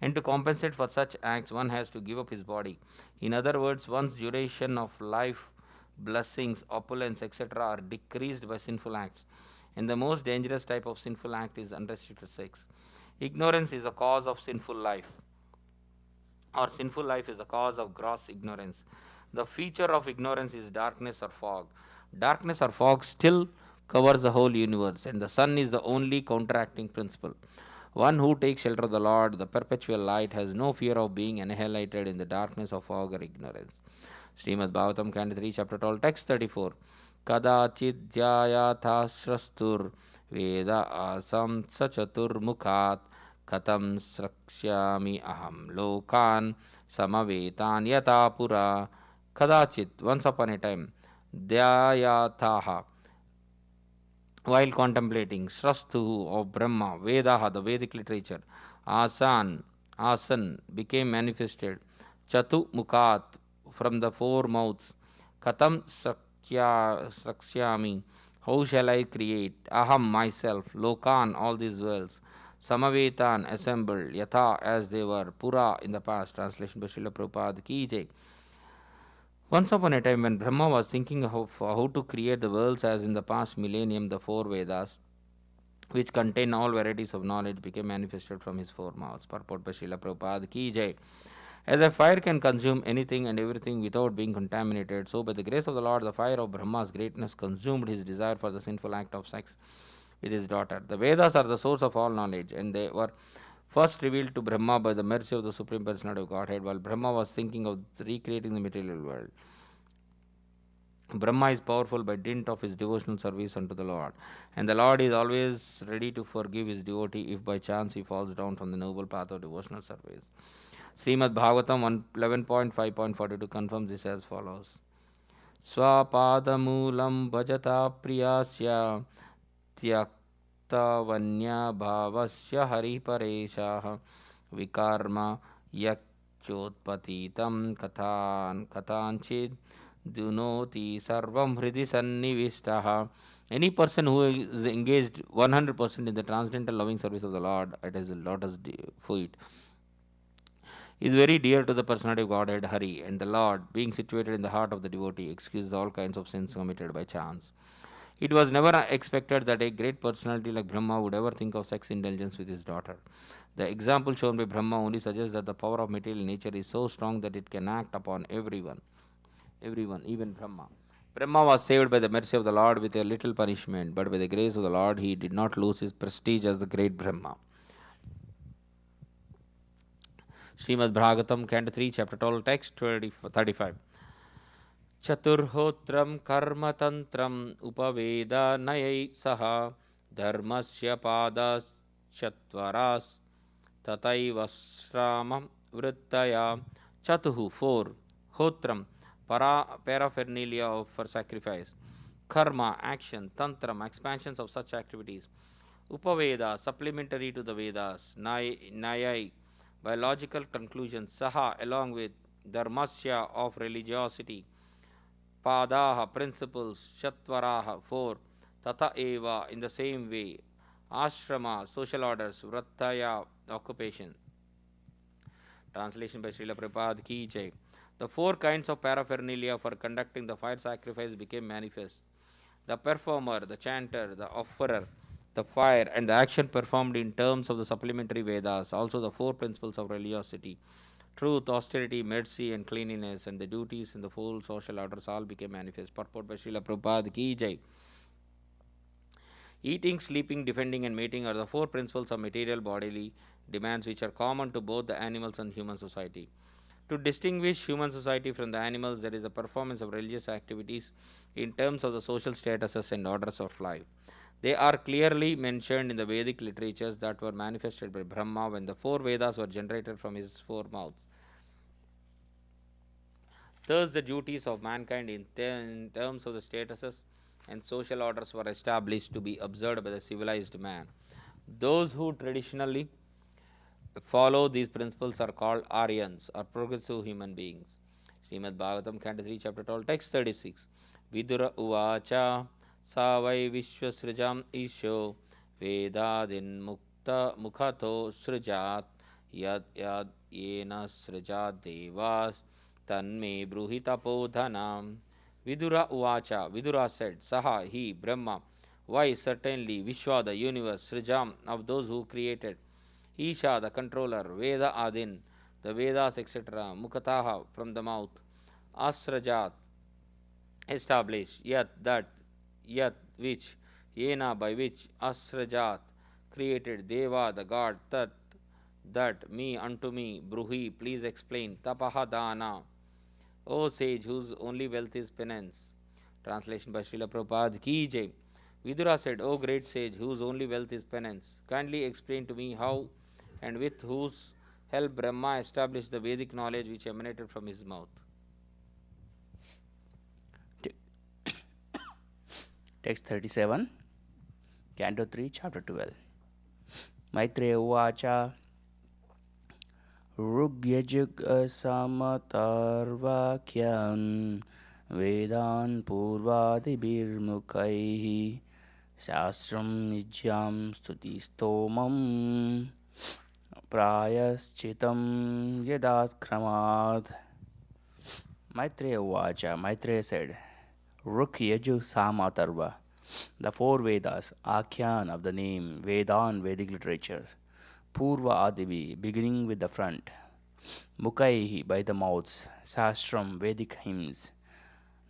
And to compensate for such acts, one has to give up his body. In other words, one's duration of life, blessings, opulence, etc., are decreased by sinful acts. And the most dangerous type of sinful act is unrestricted sex. Ignorance is the cause of sinful life, or sinful life is the cause of gross ignorance. The feature of ignorance is darkness or fog. Darkness or fog still covers the whole universe, and the sun is the only counteracting principle. One who takes shelter of the Lord, the perpetual light, has no fear of being annihilated in the darkness of fog or ignorance. Srimad Bhagavatam, Canto 3, Chapter 12, Text 34. Kadachid jayatha shrastur veda asam sachatur mukhat katam srakshyami aham lokan samavetan yata pura. Kadachit, once upon a time, Dhyayathaha, while contemplating Srastu of Brahma, Vedaha, the Vedic literature, Asan became manifested, Chatu Mukhat, from the four mouths, Katam Sraksyami, how shall I create, Aham, myself, Lokan, all these worlds, Samavetan, assembled, Yatha, as they were, Pura, in the past. Translation by Srila Prabhupada. Ki Jai. Once upon a time, when Brahma was thinking of how to create the worlds as in the past millennium, the four Vedas, which contain all varieties of knowledge, became manifested from his four mouths. Purport by Srila Prabhupada. Ki Jai. As a fire can consume anything and everything without being contaminated, so by the grace of the Lord, the fire of Brahma's greatness consumed his desire for the sinful act of sex with his daughter. The Vedas are the source of all knowledge, and they were first revealed to Brahma by the mercy of the Supreme Personality of Godhead, while Brahma was thinking of recreating the material world. Brahma is powerful by dint of his devotional service unto the Lord, and the Lord is always ready to forgive his devotee if by chance he falls down from the noble path of devotional service. Srimad Bhagavatam 11.5.42 confirms this as follows. Swapadamulam bhajata priyasya त्यक्तवन्या भावस्य हरिपरेशः विकर्म यच्चोत्पतितं कथांचित् dunoti sarvam hridi sannivishtaha. Any person who is engaged 100% in the transcendental loving service of the Lord at his lotus feet is very dear to the personality of Godhead Hari, and the Lord, being situated in the heart of the devotee, excuses all kinds of sins committed by chance. It was never expected that a great personality like Brahma would ever think of sex indulgence with his daughter. The example shown by Brahma only suggests that the power of material nature is so strong that it can act upon everyone, even Brahma. Brahma was saved by the mercy of the Lord with a little punishment, but by the grace of the Lord he did not lose his prestige as the great Brahma. Srimad Bhagavatam, Canto 3, Chapter 12, Text 35. Chaturhotram karma tantram upaveda nayai saha dharmasya padas chatvaras tataivasramam vrittaya. Chatuhu, 4. Hotram, paraphernalia for sacrifice. Karma, action. Tantram, expansions of such activities. Upaveda, supplementary to the Vedas. Nayai, by logical conclusions. Saha, along with. Dharmasya, of religiosity. Padaha, principles. Chatvaraha, 4. Tata eva, in the same way. Ashrama, social orders. Vrattaya, occupation. Translation by Srila Prabhupada Ki Jai. The 4 kinds of paraphernalia for conducting the fire sacrifice became manifest. The performer, the chanter, the offerer, the fire, and the action performed in terms of the supplementary Vedas, also the 4 principles of religiosity, truth, austerity, mercy, and cleanliness, and the duties in the full social orders all became manifest. Purport by Srila Prabhupada Ki Jai. Eating, sleeping, defending, and mating are the 4 principles of material bodily demands which are common to both the animals and human society. To distinguish human society from the animals, there is the performance of religious activities in terms of the social statuses and orders of life. They are clearly mentioned in the Vedic literatures that were manifested by Brahma when the 4 Vedas were generated from his 4 mouths. Thus, the duties of mankind in terms of the statuses and social orders were established to be observed by the civilized man. Those who traditionally follow these principles are called Aryans, or progressive human beings. Srimad Bhagavatam, Canto 3, Chapter 12, Text 36. Vidura uvacha savai vishwasrijam isho vedadin mukta mukhato srijat yad yena srijat devas tanme bruhitapodhanam. Vidura uvacha, Vidura said, Saha, he, Brahma, why certainly, Vishwa, the universe, Srijam, of those who created, Isha, the controller, Veda Adin, the Vedas, etc., Mukataha, from the mouth, Asrajat, established, Yat, that, Yat, which, Yena, by which, Asrajat, created, Deva, the god, that, me, unto me, Bruhi, please explain, Tapaha Dana, O sage, whose only wealth is penance. Translation by Srila Prabhupada Ki Jai. Vidura said, O great sage, whose only wealth is penance, kindly explain to me how and with whose help Brahma established the Vedic knowledge which emanated from his mouth. Text 37, Canto 3, Chapter 12. Maitreya Uvacha Rugyajug Samatarvakyan Vedan Purvadibirmukaihi Shastram Nijyam Stutistomam Prayaschitam Yadatkramat. Maitreya Uvacha, Maitreya said, Ruk Yaju Samatarva, the 4 Vedas, Akhyan of the name, Vedan, Vedic literature, Purva Adivi, beginning with the front, Mukaihi, by the mouths, Sastram, Vedic hymns,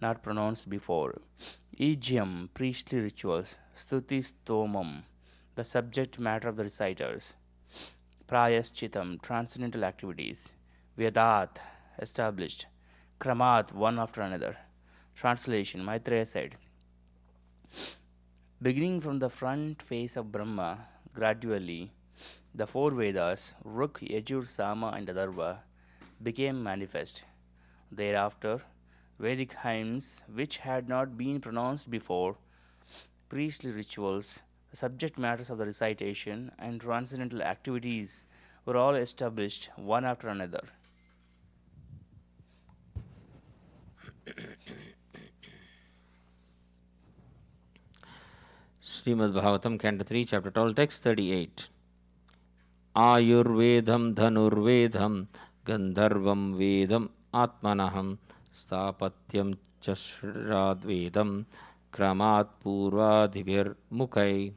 not pronounced before, Ejyam, priestly rituals, Stutistomam, the subject matter of the reciters, Prayaschitam, transcendental activities, Vedat, established, Kramat, one after another, Translation. Maitreya said, beginning from the front face of Brahma, gradually the four Vedas, Ruk, Yajur, Sama, and Atharva, became manifest. Thereafter, Vedic hymns, which had not been pronounced before, priestly rituals, the subject matters of the recitation, and transcendental activities were all established one after another. Srimad Bhagavatam, Canto 3, Chapter 12, Text 38. Ayurvedam Dhanurvedam Gandharvam Vedam Atmanaham Stapatyam Chashradvedam Kramat Purvadhivir Mukai.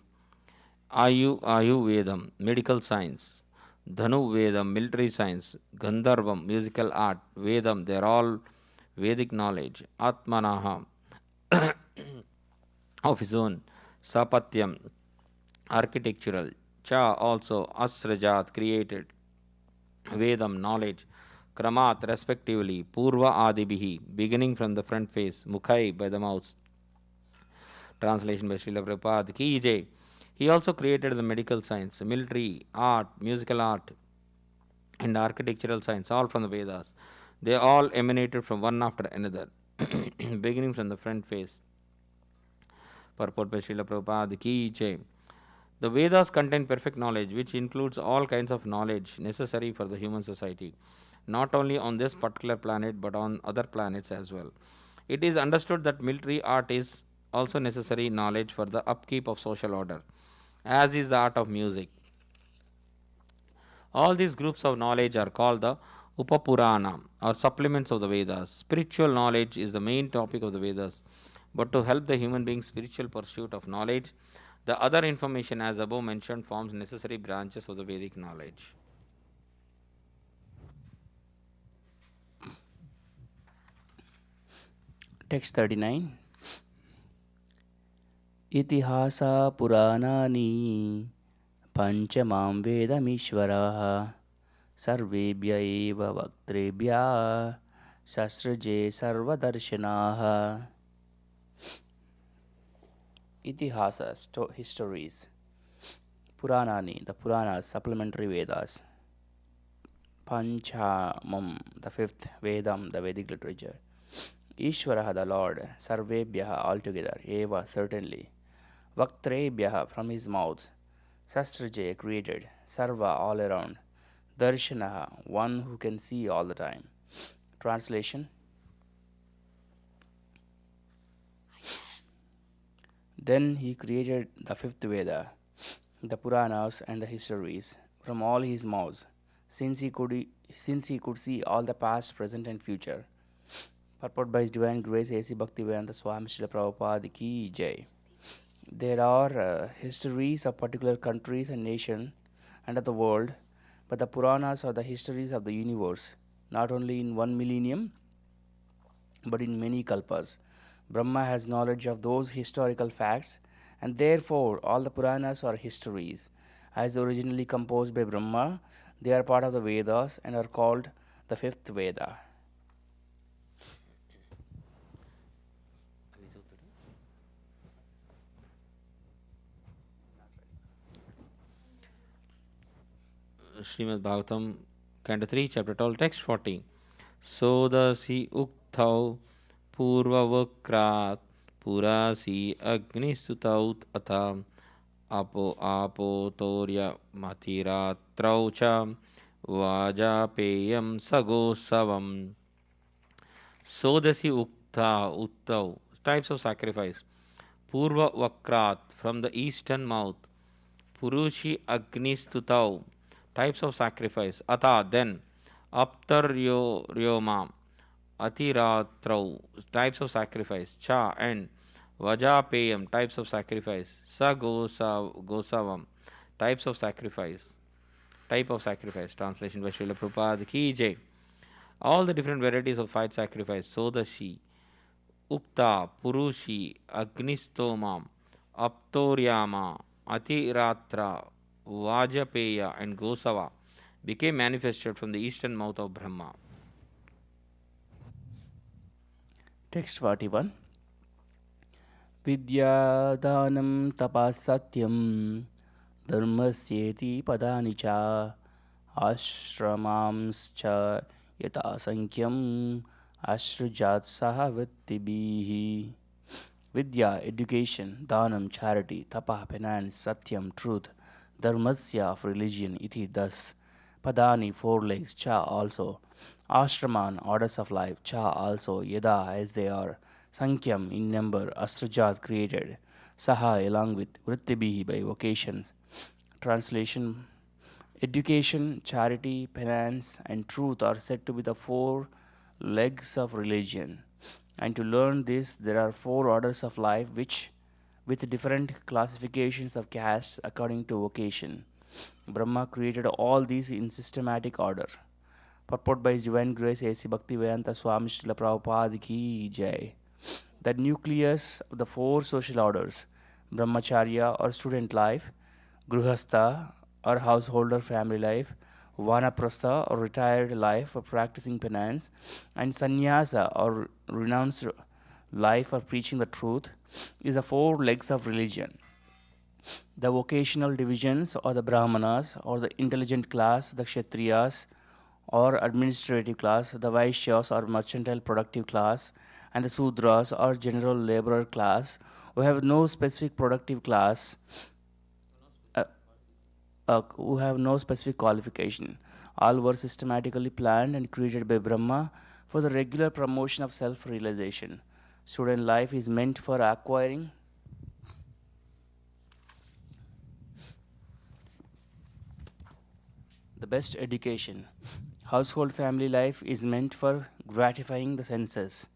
Ayurvedam, medical science. Dhanu Vedam, military science. Gandharvam, musical art. Vedam, they are all Vedic knowledge. Atmanaha, of his own. Sapatyam, architectural. Cha, also. Asrajat, created. Vedam, knowledge. Kramat, respectively. Purva Adibihi, beginning from the front face. Mukhai, by the mouth. Translation by Srila Prabhupada. Ki Jai. He also created the medical science, military, art, musical art, and architectural science, all from the Vedas. They all emanated from one after another, beginning from the front face. Purport by Srila Prabhupada Ki Jai. The Vedas contain perfect knowledge, which includes all kinds of knowledge necessary for the human society, not only on this particular planet but on other planets as well. It is understood that military art is also necessary knowledge for the upkeep of social order, as is the art of music. All these groups of knowledge are called the Upapurana, or supplements of the Vedas. Spiritual knowledge is the main topic of the Vedas, but to help the human being's spiritual pursuit of knowledge, the other information as above mentioned forms necessary branches of the Vedic knowledge. Text 39. Itihasa Puranani Panchamam Vedamishvaraha Sarvebhya eva Vaktrebhya Shasraje Sarvadarshanaha. Itihasa, histories. Puranani, the Puranas, supplementary Vedas. Panchamam, the fifth. Vedam, the Vedic literature. Ishvaraha, the Lord. Sarvebhyaha, altogether. Eva, certainly. Vaktrebhyaha, from his mouth. Shastraje, created. Sarva, all around. Darshanaha, one who can see all the time. Translation. Then he created the fifth Veda, the Puranas and the histories, from all his mouths, since he could see all the past, present, and future. Purport by His Divine Grace A.C. Bhaktivedanta Swami Srila Prabhupada Ki Jai. There are histories of particular countries and nations and of the world, but the Puranas are the histories of the universe, not only in one millennium, but in many kalpas. Brahma has knowledge of those historical facts, and therefore all the Puranas are histories. As originally composed by Brahma, they are part of the Vedas and are called the fifth Veda. Srimad Bhagavatam, Canto 3, Chapter 12, Text 40. Sodasi Uktau Purvavakrat Purasi Agnisutaut Atam Apo Torya Matiratraucha Vajapeyam Sagosavam. Sodasi Uktau, types of sacrifice. Purva Vakrat, from the eastern mouth. Purushi Agnistutau, types of sacrifice. Ata, then. Aptaryoma, Atiratrau, types of sacrifice. Cha, and. Vajapeyam, types of sacrifice. Gosavam, types of sacrifice. Type of sacrifice. Translation by Srila Prabhupada Ki Jai. All the different varieties of fight sacrifice. Sodashi, Ukta, Purushi, Agnistomam, Aptoryama, Atiratra, Vajapeya, and Gosava became manifested from the eastern mouth of Brahma. Text 41. Vidyadanam tapasatyam dharmasyeti padani cha ashramamscha yata sankyam ashrujat saha vrittibihi. Vidya, education, dhanam, charity, tapa, penance, satyam, truth, dharmasya, of religion, iti, thus, padani, four legs, cha, also, ashraman, orders of life, cha, also, yada, as they are, sankyam, in number, astrajat, created, saha, along with, vrittibihi, by vocations. Translation: education, charity, penance, and truth are said to be the four legs of religion. And to learn this, there are four orders of life which, with different classifications of castes according to vocation. Brahma created all these in systematic order. Purport by His Divine Grace A.C. Bhaktivedanta Swami Srila Prabhupada Ki Jai. The nucleus of the four social orders, Brahmacharya or student life, Gruhastha or householder family life, Vanaprastha or retired life for practicing penance, and Sannyasa or renounced life for preaching the truth, is the four legs of religion. The vocational divisions or the Brahmanas or the intelligent class, the Kshatriyas or administrative class, the Vaishyas or mercantile productive class, and the Sudras or general laborer class who have no specific productive class, who have no specific qualification. All were systematically planned and created by Brahma for the regular promotion of self-realization. Student life is meant for acquiring the best education. Household family life is meant for gratifying the senses,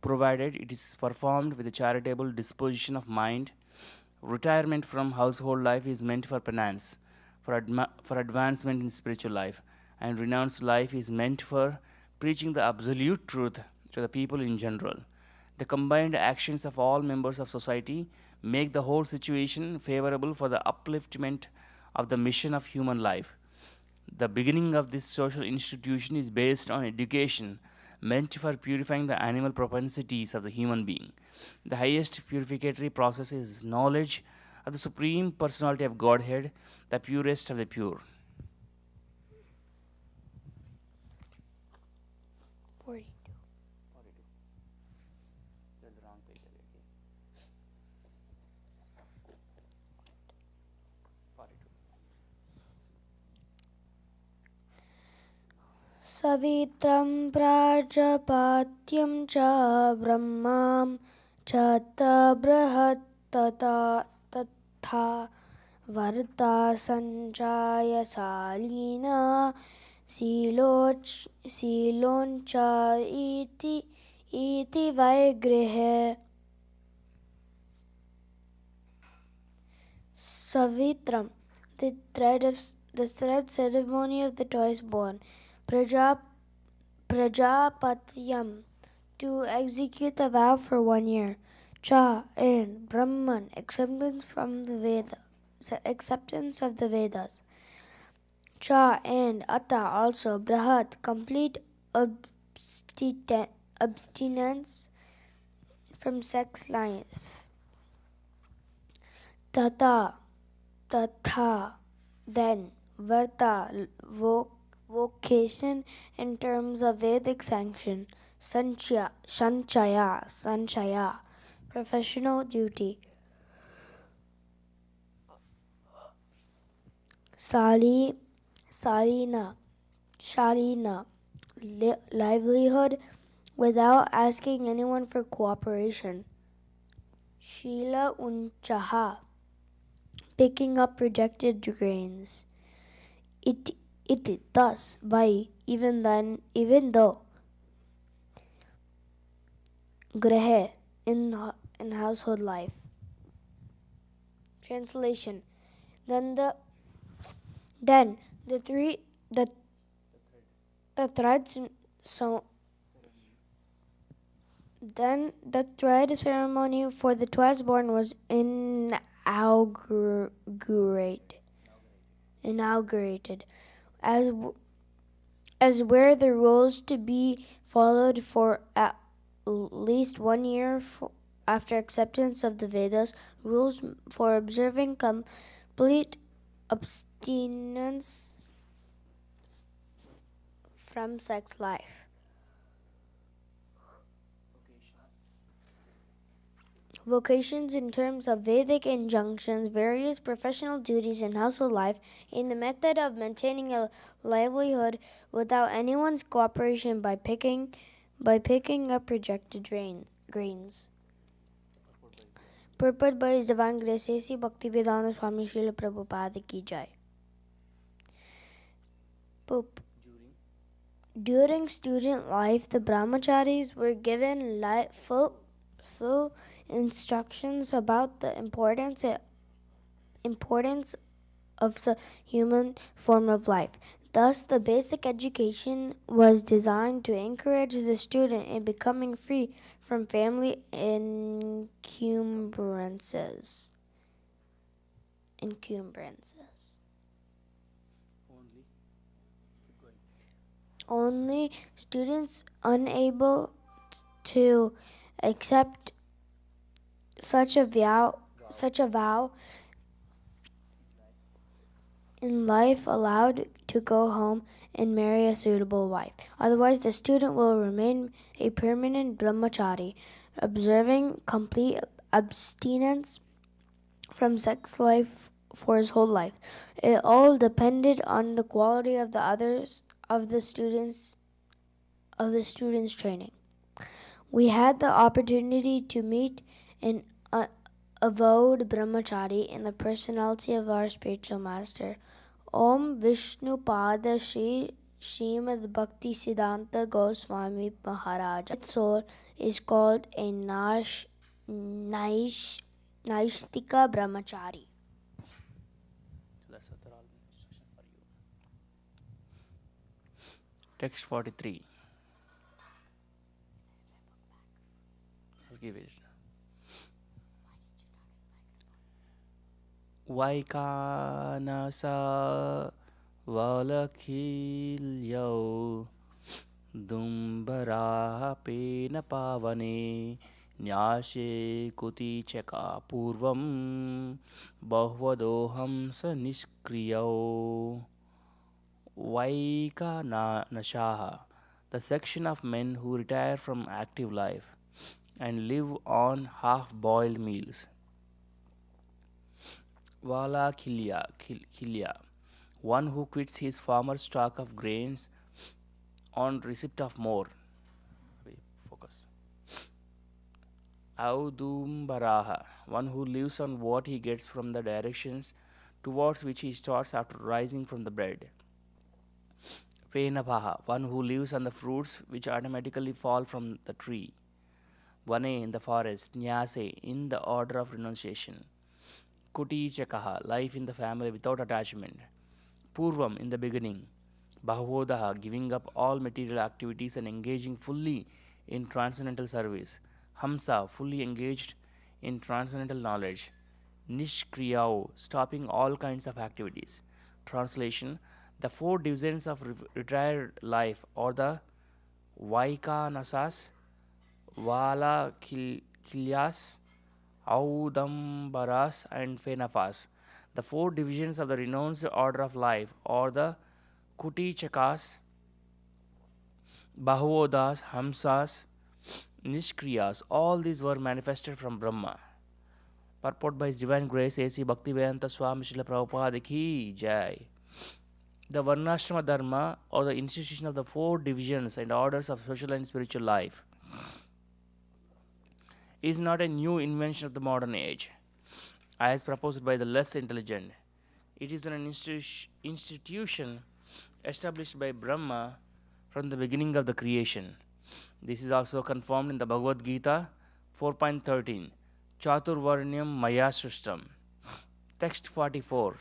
provided it is performed with a charitable disposition of mind. Retirement from household life is meant for penance, for advancement in spiritual life, and renounced life is meant for preaching the absolute truth to the people in general. The combined actions of all members of society make the whole situation favorable for the upliftment of the mission of human life. The beginning of this social institution is based on education meant for purifying the animal propensities of the human being. The highest purificatory process is knowledge of the Supreme Personality of Godhead, the purest of the pure. 42. Savitram prajapatyam cha brahmam cha tabrahat tatha varta sanjaya salina siloncha iti vaigrihe. Savitram, the thread ceremony of the twice born. Prajapatyam, to execute the vow for 1 year. Cha, and Brahman, acceptance of the Vedas. Cha, and Atta, also Brahat, complete abstinence from sex life. Tatha, then, Varta, vocation in terms of Vedic sanction. Sanchaya, professional duty. Shalina, livelihood without asking anyone for cooperation. Shila unchaha, picking up rejected grains. It thus, by, even though. Grehe, in household life. Translation: Then the thread ceremony for the twice born was inaugurated as were the rules to be followed for least 1 year after acceptance of the Vedas, rules for observing complete abstinence from sex life. Vocations in terms of Vedic injunctions, various professional duties in household life, in the method of maintaining a livelihood without anyone's cooperation by picking up rejected grains. Purport by His Divine Grace A.C. Bhaktivedanta Swami Srila Prabhupada Ki Jai. Poop. During student life, the brahmacharis were given full instructions about the importance of the human form of life. Thus, the basic education was designed to encourage the student in becoming free from family encumbrances. Only students unable to accept such a vow in life allowed to go home and marry a suitable wife. Otherwise, the student will remain a permanent brahmachari, observing complete abstinence from sex life for his whole life. It all depended on the quality of the student's training. We had the opportunity to meet an avowed brahmachari in the personality of our spiritual master. Om Vishnu Pada Shri Srimad Bhakti Siddhanta Goswami Maharaj. That soul is called a Naishtika Brahmachari. Text 43. I'll give it. Vaikanasa Valakhilyo Dumbaraha Pena Pavane Nyashe Kuti Cheka Purvam Bahvadoham Sa Niskriyo. Vaikanashaha, the section of men who retire from active life and live on half-boiled meals. Vala Khilya, one who quits his former stock of grains on receipt of more. Focus. Audumbaraha, one who lives on what he gets from the directions towards which he starts after rising from the bed. Penapaha, one who lives on the fruits which automatically fall from the tree. Vane, in the forest. Nyase, in the order of renunciation. Kuti Chakaha, life in the family without attachment. Purvam, in the beginning. Bhavodaha, giving up all material activities and engaging fully in transcendental service. Hamsa, fully engaged in transcendental knowledge. Nishkriyao, stopping all kinds of activities. Translation: the four divisions of retired life, or the Vaikanasas, Vala Kilyas, Audambaras, and Fenafas. The four divisions of the renounced order of life, or the Kuti Chakas, Bahuodas, Hamsas, Nishkriyas, all these were manifested from Brahma. Purport by His Divine Grace A.C. Bhaktivedanta Swami Srila Prabhupada Ki Jai. The Varnashrama Dharma, or the institution of the four divisions and orders of social and spiritual life, is not a new invention of the modern age, as proposed by the less intelligent. It is an institution established by Brahma from the beginning of the creation. This is also confirmed in the Bhagavad Gita 4.13, Chaturvarnyam Maya Srishtam. Text 44.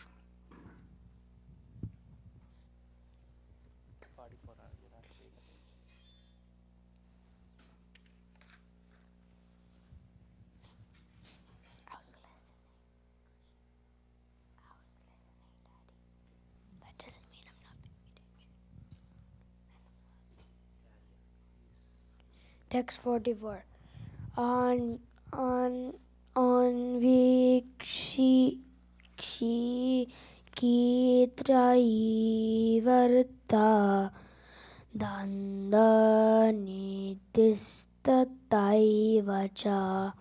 Text 44. On vikshi kitraivarta dandanidistataiva cha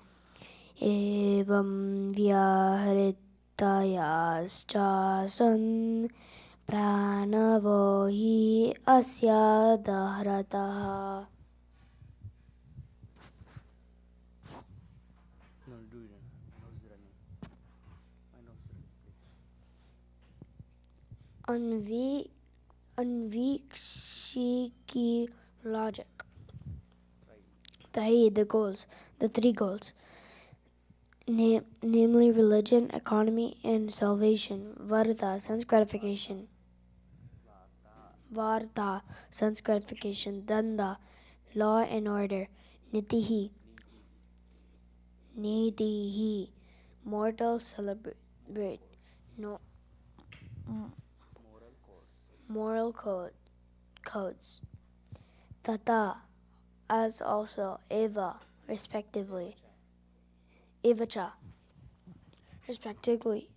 evam vyahritayaschasan pranavo hi asya dahrataha. Anvikshiki logic. The three goals, namely religion, economy, and salvation. Varta, sense gratification. Varta, sense gratification. Danda, law and order. Nitihi, mortal celebrate. No, moral codes. Tata, as also. Eva, respectively. Evacha, respectively.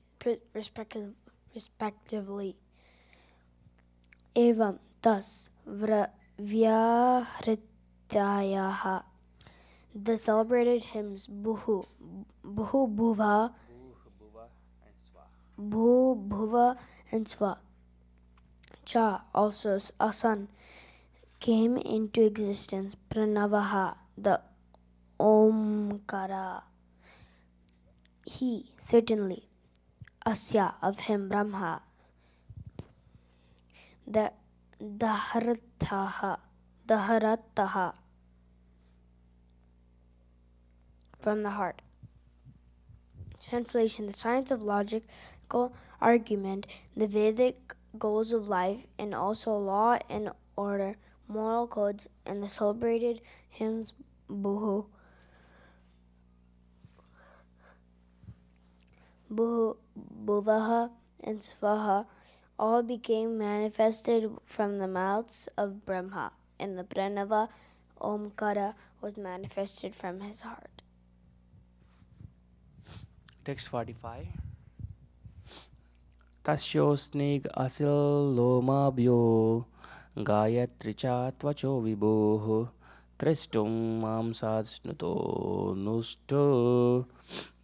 Evam, thus. Vyahrityayaha, the celebrated hymns. Bhuva, Bhuva and Swa. Cha, also. Asan, came into existence. Pranavaha, the Omkara. He, certainly. Asya, of him. Brahma, the Daharataha, from the heart. Translation: the science of logical argument, the Vedic goals of life, and also law and order, moral codes, and the celebrated hymns Bhuvaha and Svaha all became manifested from the mouths of Brahma, and the Pranava Omkara was manifested from his heart. Text 45. Tasyosnig asil lomabhyo gayatri cha tvacho vibhoh tristum mamsad snuto nusto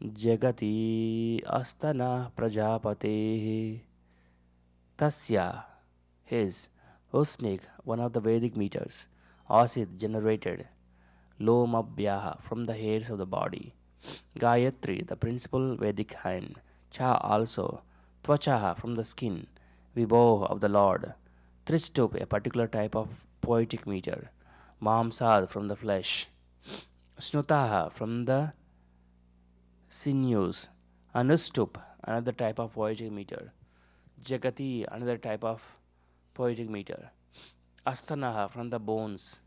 jagati astana prajapate. Tasya, his. Usnig, one of the Vedic meters. Asid, generated. Lomabhyaha, from the hairs of the body. Gayatri, the principal Vedic hand. Cha, also. Tvachaha, from the skin. Vibho, of the Lord. Tristup, a particular type of poetic meter. Mamsad, from the flesh. Snutaha, from the sinews. Anustup, another type of poetic meter. Jagati, another type of poetic meter. Asthanaha, from the bones.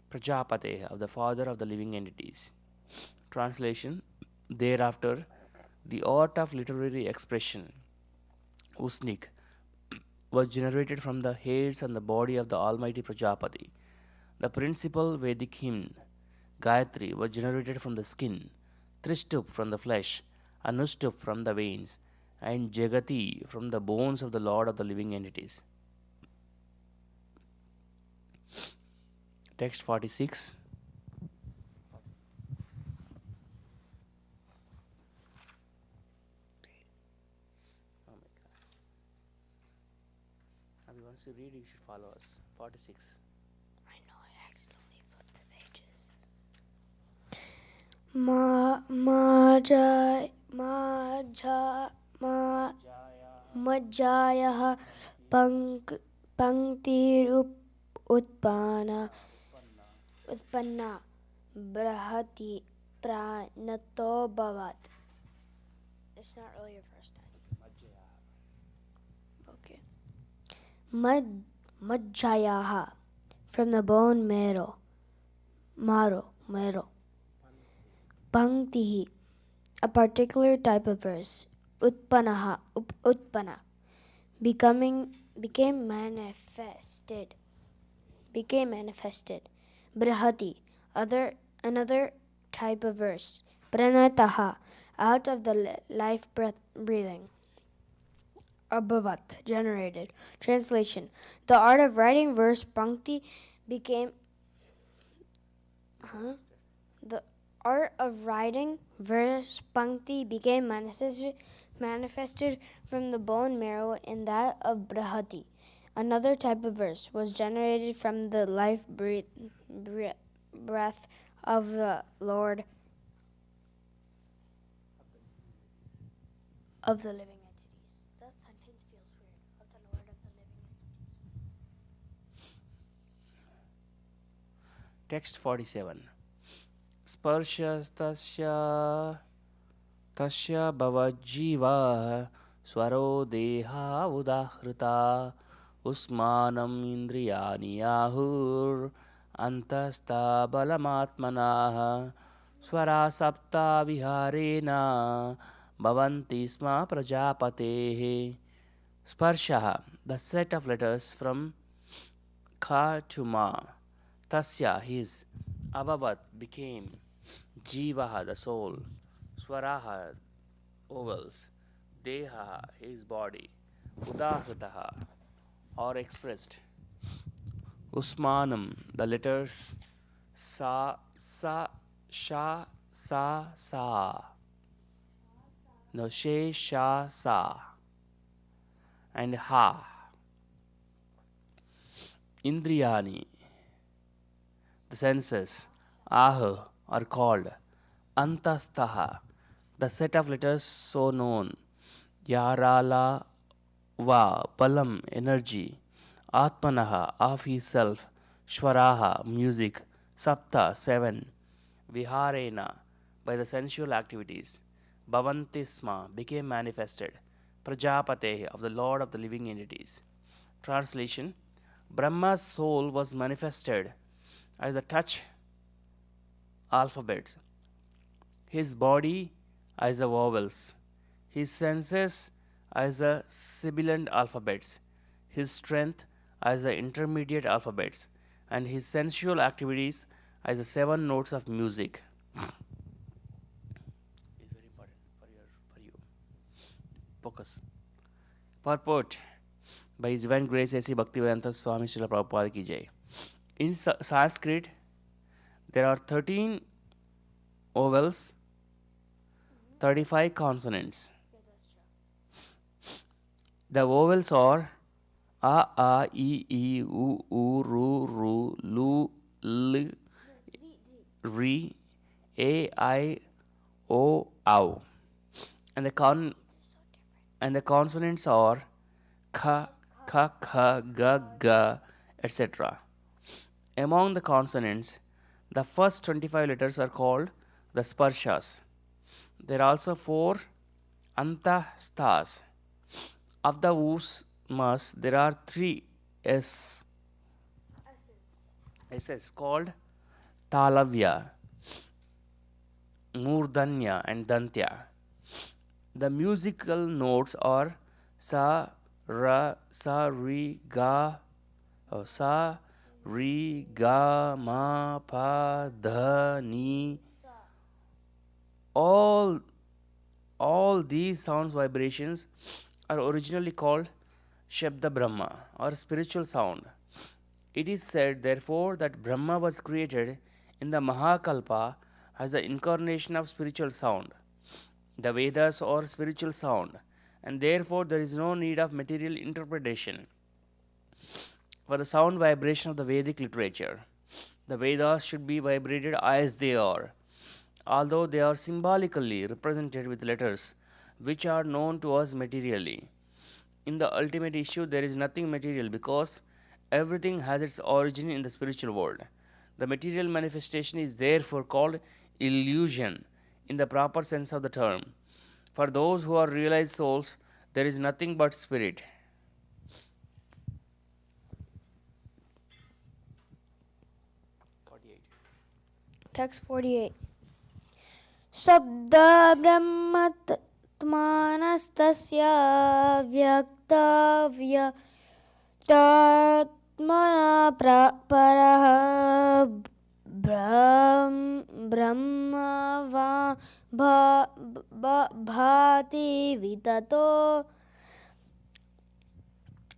Prajapate, of the father of the living entities. Translation: thereafter, the art of literary expression, Usnik, was generated from the hairs and the body of the Almighty Prajapati. The principal Vedic hymn, Gayatri, was generated from the skin, Tristup from the flesh, Anustup from the veins, and Jagati from the bones of the Lord of the living entities. Text 46. Once you read, you should follow us. 46. I know, I accidentally flipped the pages. Majjayah panktirup utpanna brahati pranato bhavat. It's not really your first time. Okay. Majjayaha, from the bone marrow. Panktihi, a particular type of verse. Utpanna, became manifested. Brahati, Another type of verse. Pranataha, out of the life breath breathing. Abhavat, generated. Translation. The art of writing verse Pankti became the art of writing verse Pankti became manifested from the bone marrow in that of Brahati. Another type of verse was generated from the life breath of the Lord of the living entities. That sentence feels weird. Of the Lord of the living entities. Text 47. Sparshastasya tasya bhavajiva swaro deha udahrita usmanam indriyani yahur antasta balamatmanah swara sapta viharena bhavanti sma prajapatehe. Sparsha, the set of letters from Kha to Ma. Tasya, his. Abhavat, became. Jivaha, the soul. Swaraha, vowels. Deha, his body. Udahritaha, or expressed. Usmanam, the letters Sa, Sa, Sha, Sa. No, She, Sha, Sa. And Ha. Indriyani, the senses. Ah, are called. Antastaha, the set of letters so known. Yarala va, Balam, energy. Atmanaha, of his self. Shwaraha, music. Sapta, 7. Viharena, by the sensual activities. Bhavantisma, became manifested. Prajapate, of the Lord of the living entities. Translation. Brahma's soul was manifested as the touch alphabets, his body as the vowels, his senses as the sibilant alphabets, his strength as the intermediate alphabets, and his sensual activities as the 7 notes of music. It's very important for you. Focus. Purport by His Divine Grace A.C. Bhaktivedanta Swami Srila Prabhupada ki jai. In Sanskrit, there are 13 vowels, 35 consonants. The vowels are A, I, U, Ru, Lu, L, Ri, A, I, O, Au. And the consonants are Kha, Kha, Ga, etc. Among the consonants, the first 25 letters are called the sparshas. There are also 4 antastas. Of the usmas, there are 3 S's called talavya, murdanya, and dantya. The musical notes are sa, ra, sa, ri, ga, ma, pa, dha, ni. All these sounds vibrations are originally called Shabda Brahma, or spiritual sound. It is said, therefore, that Brahma was created in the Mahakalpa as the incarnation of spiritual sound. The Vedas are spiritual sound, and therefore there is no need of material interpretation for the sound vibration of the Vedic literature. The Vedas should be vibrated as they are, although they are symbolically represented with letters which are known to us materially. In the ultimate issue, there is nothing material because everything has its origin in the spiritual world. The material manifestation is therefore called illusion in the proper sense of the term. For those who are realized souls, there is nothing but spirit. Text 48. Sabda brahmatmanastasya vyaktavya tatmana paraha Brahma va bhati vitato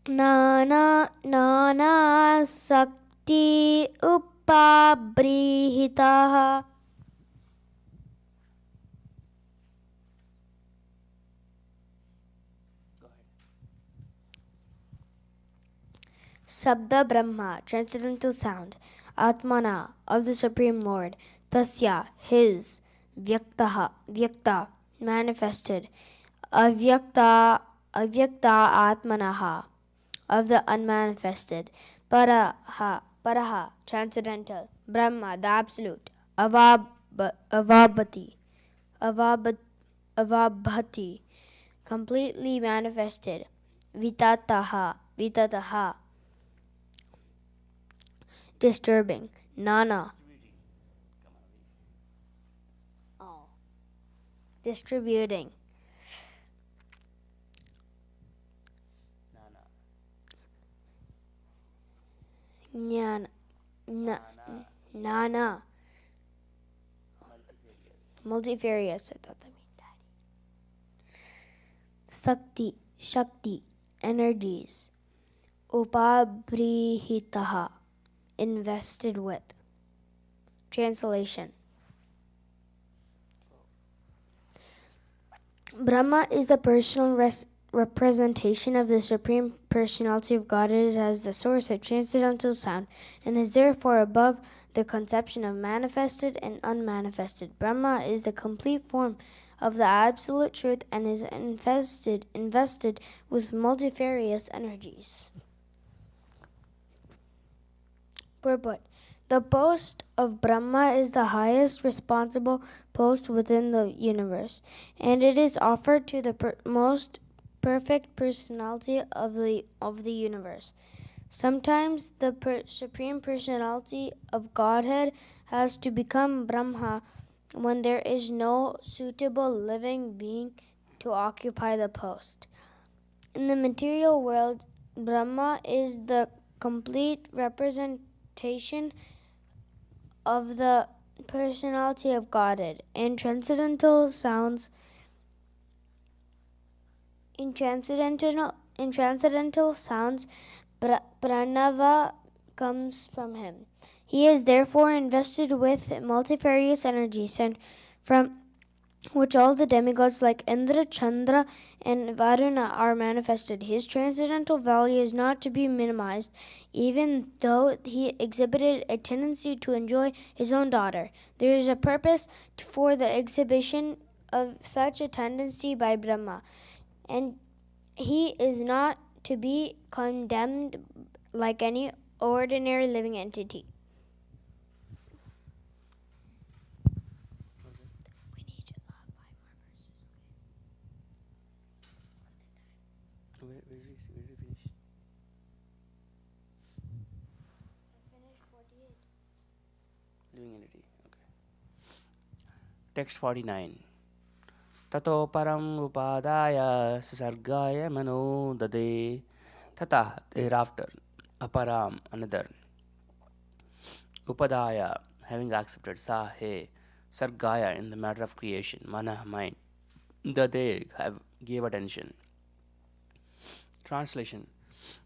nana sakti upabrihitaha. Sabda Brahma, transcendental sound. Atmana, of the Supreme Lord. Tasya, his. Vyakta, manifested. Avyakta Atmanaha, of the unmanifested. Paraha, transcendental. Brahma, the absolute. Avabhati, avabhati, completely manifested. Vitataha, disturbing. Nana, distributing. Nana, Nana, multifarious. I thought that meant daddy. Shakti, energies. Upabrihitaha, invested with. Translation. Brahma is the personal representation of the Supreme Personality of Godhead as the source of transcendental sound, and is therefore above the conception of manifested and unmanifested. Brahma is the complete form of the Absolute Truth and is invested with multifarious energies. Purport. The post of Brahma is the highest responsible post within the universe, and it is offered to the most perfect personality of the universe. Sometimes the Supreme Personality of Godhead has to become Brahma when there is no suitable living being to occupy the post. In the material world, Brahma is the complete representation of the personality of Godhead. In transcendental sounds, Pranava comes from him. He is therefore invested with multifarious energies, and from which all the demigods like Indra, Chandra, and Varuna are manifested. His transcendental value is not to be minimized, even though he exhibited a tendency to enjoy his own daughter. There is a purpose for the exhibition of such a tendency by Brahma, and he is not to be condemned like any ordinary living entity. Where did you finish? Living entity. Okay. Text 49. Tato param upadaya sasargaya mano dade. Tata, thereafter. Aparam, another. Upadaya, having accepted. Sa, he. Sargaya, in the matter of creation. Mana, mind. Dade, gave attention. Translation.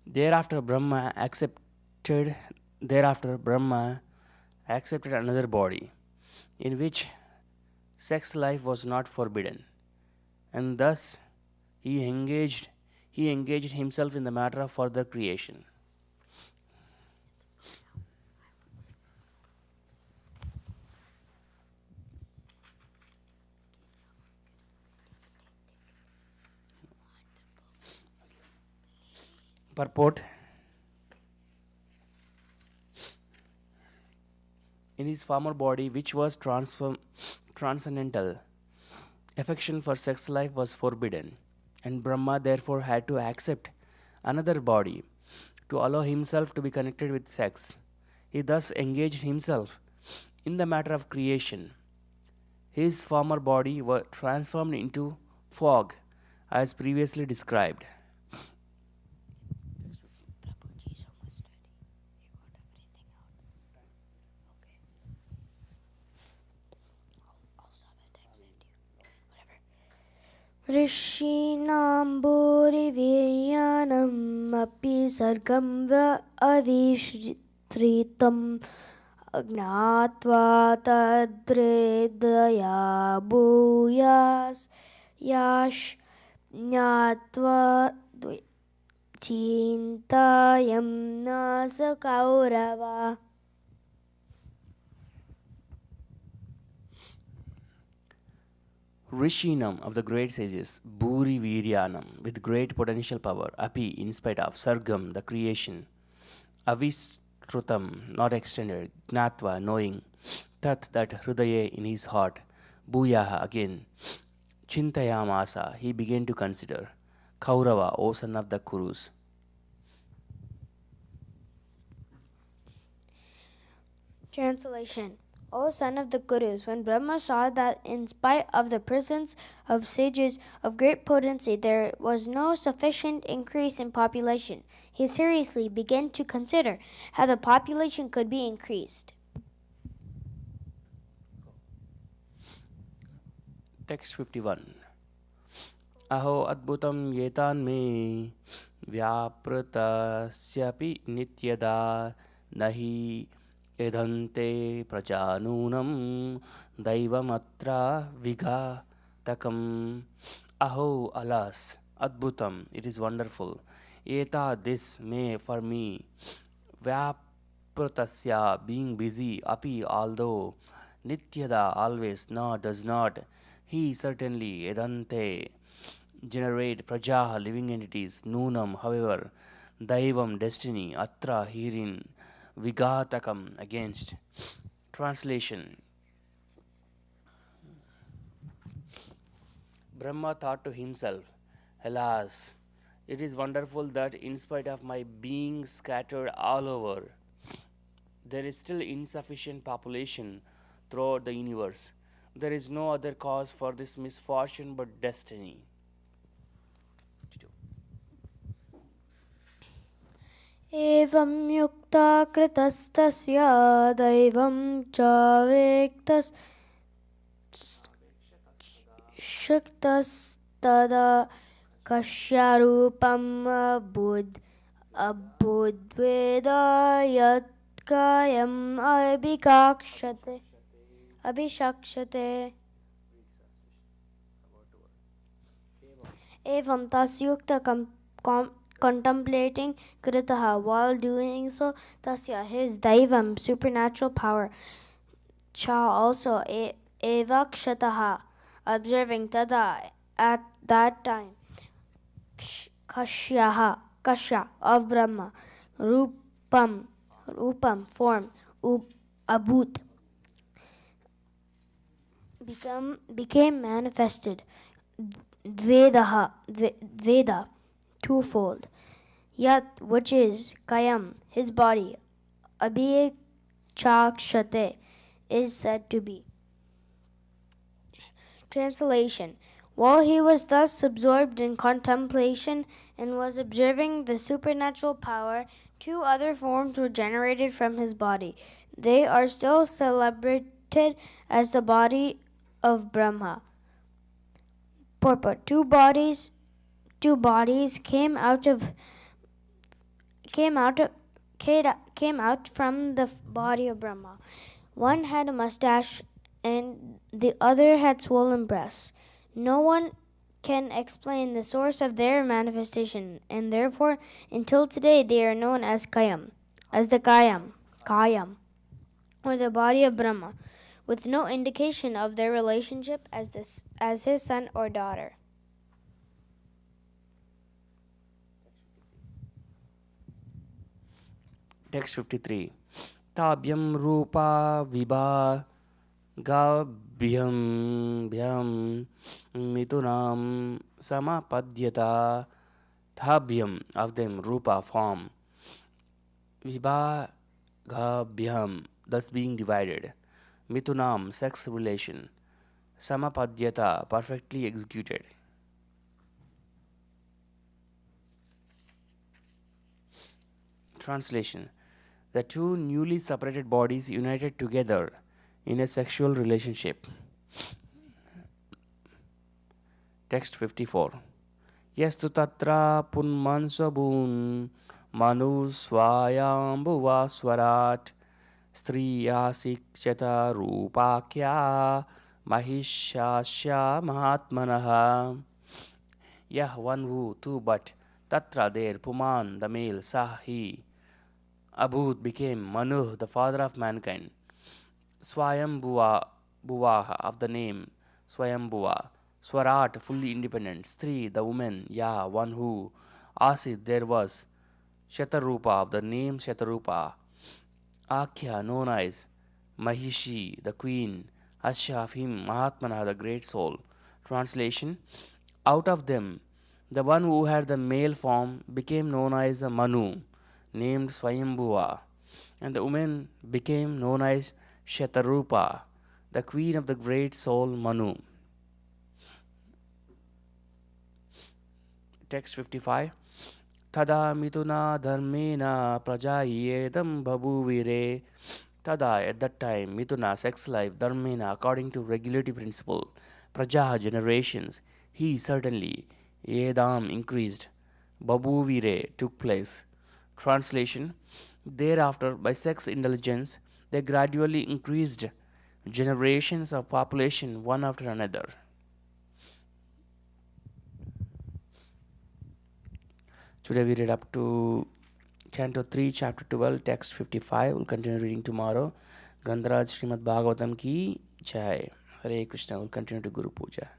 Thereafter Brahma accepted another body in which sex life was not forbidden, and thus he engaged himself in the matter of further creation. Purport. In his former body, which was transcendental, affection for sex life was forbidden, and Brahma therefore had to accept another body to allow himself to be connected with sex. He thus engaged himself in the matter of creation. His former body was transformed into fog, as previously described. ऋषीणां भूरिवीर्यानम् अपि सर्गं अविश्रितम् ज्ञात्वा तद्हृदया भूयास् ash ज्ञात्वा चिन्तायं न स Kaurava. Rishinam of the great sages, Bhuri Viryanam, with great potential power, Api, in spite of, Sargam, the creation, Avistrutam, not extended, Gnatva, knowing, Tat, that Hrudaye, in his heart, Bhuyaha, again, Chintayamasa, he began to consider, Kaurava, O son of the Kurus. Translation. O son of the Kurus, when Brahma saw that in spite of the presence of sages of great potency there was no sufficient increase in population, he seriously began to consider how the population could be increased. Text 51. Aho adbhutam yetan me vyapratasyapi nityada nahi edhante prajanunam daivamatra vigatakam. Aho, alas, adbhutam, it is wonderful. Eta, this, may, for me, vyapratasya, being busy, api, although, nityada, always, no, does not, he certainly, edante, generate praja, living entities, nunam, however, daivam, destiny, atra, herein, vigatakam, against. Translation. Brahma thought to himself, alas, it is wonderful that in spite of my being scattered all over, there is still insufficient population throughout the universe. There is no other cause for this misfortune but destiny. एवं युक्ता कृतस्तस्य दैवं चावेक्तस्तदा कस्यरूपम् अबुद्वेदा यत्कायम् अभिषक्षते. Evam tasyukta contemplating kritaha, while doing so, tasya, his daivam, supernatural power, cha, also, evakshataha, observing tada, at that time, kashya, of Brahma, rupam, form, abhut, became manifested, Veda, twofold. Yat, which is Kayam, his body, Abhikshakshate, is said to be. Translation. While he was thus absorbed in contemplation and was observing the supernatural power, two other forms were generated from his body. They are still celebrated as the body of Brahma. Purport. Two bodies came out from the body of Brahma. One had a mustache and the other had swollen breasts. No one can explain the source of their manifestation, and therefore until today they are known as Kayam, or the body of Brahma, with no indication of their relationship as his son or daughter. Text 53. Tabhyam rupa vibha bhyam mitunam samapadyata. Thabhyam, of them, rupa, form, vibha bhyam, thus being divided, mitunam, sex relation, samapadyata, perfectly executed. Translation. The two newly separated bodies united together in a sexual relationship. Text 54. Yastu tatra punmansabun manu swayambhuva swarat striya sikshata rupakya mahishasya mahatmanaha. Yah, one who, two but, tatra there, Puman, the male, sah, he, Abhut became, Manu, the father of mankind, Swayambhuva, Bhuvaha, of the name, Swayambhuva, Swarat, fully independent, Stri, the woman, Ya, one who, Asit, there was, Shatarupa, of the name Shatarupa, Akhya, known as, Mahishi, the queen, Asha, of him, Mahatmana, the great soul. Translation: out of them, the one who had the male form became known as a Manu, named Swayambhuva, and the woman became known as Shatarupa, the queen of the great soul Manu. Text 55. Tada mituna dharmena prajayedam babhuvire. Tada, at that time, mituna, sex life, dharmena, according to regulative principle, praja, generations, he certainly, yedam, increased, babhuvire, took place. Translation: thereafter, by sex indulgence, they gradually increased generations of population one after another. Today we read up to Canto 3, Chapter 12, Text 55. We'll continue reading tomorrow. Grandaraj Srimad Bhagavatam ki jai. Hare Krishna. We'll continue to Guru Puja.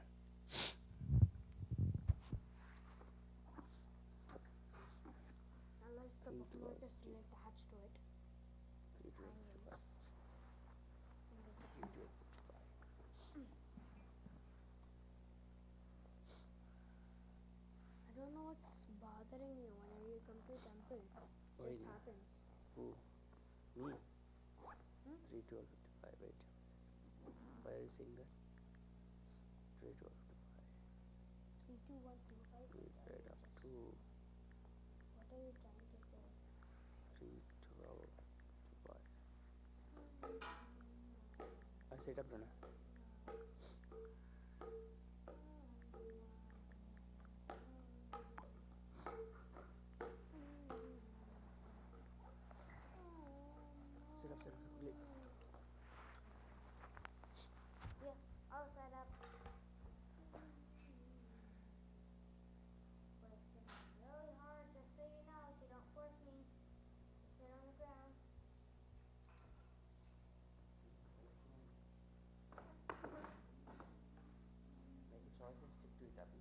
I don't know what's bothering you whenever you come to a temple. It just happens. Who? Me? 3, 12, 55. Wait. Why are you saying that? 3, 12, 3, 2, 1, 2, 5. We read up to What are you trying to say? 3, 12, 5. I set up, Rana. Set up, quickly. Yeah, I'll set up. But it's really hard, just so you know, so don't force me. Sit on the ground. Make a choice and stick to it, Abhi.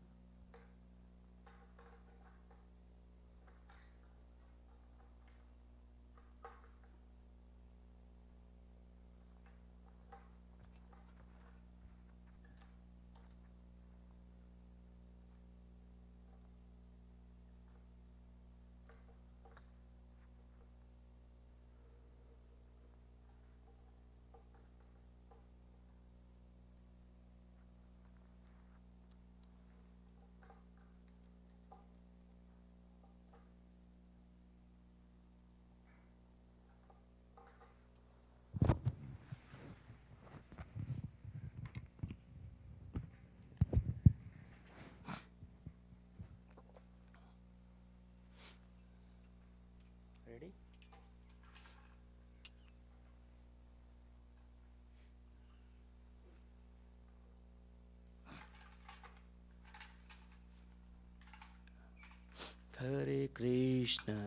Ready? Hare Krishna,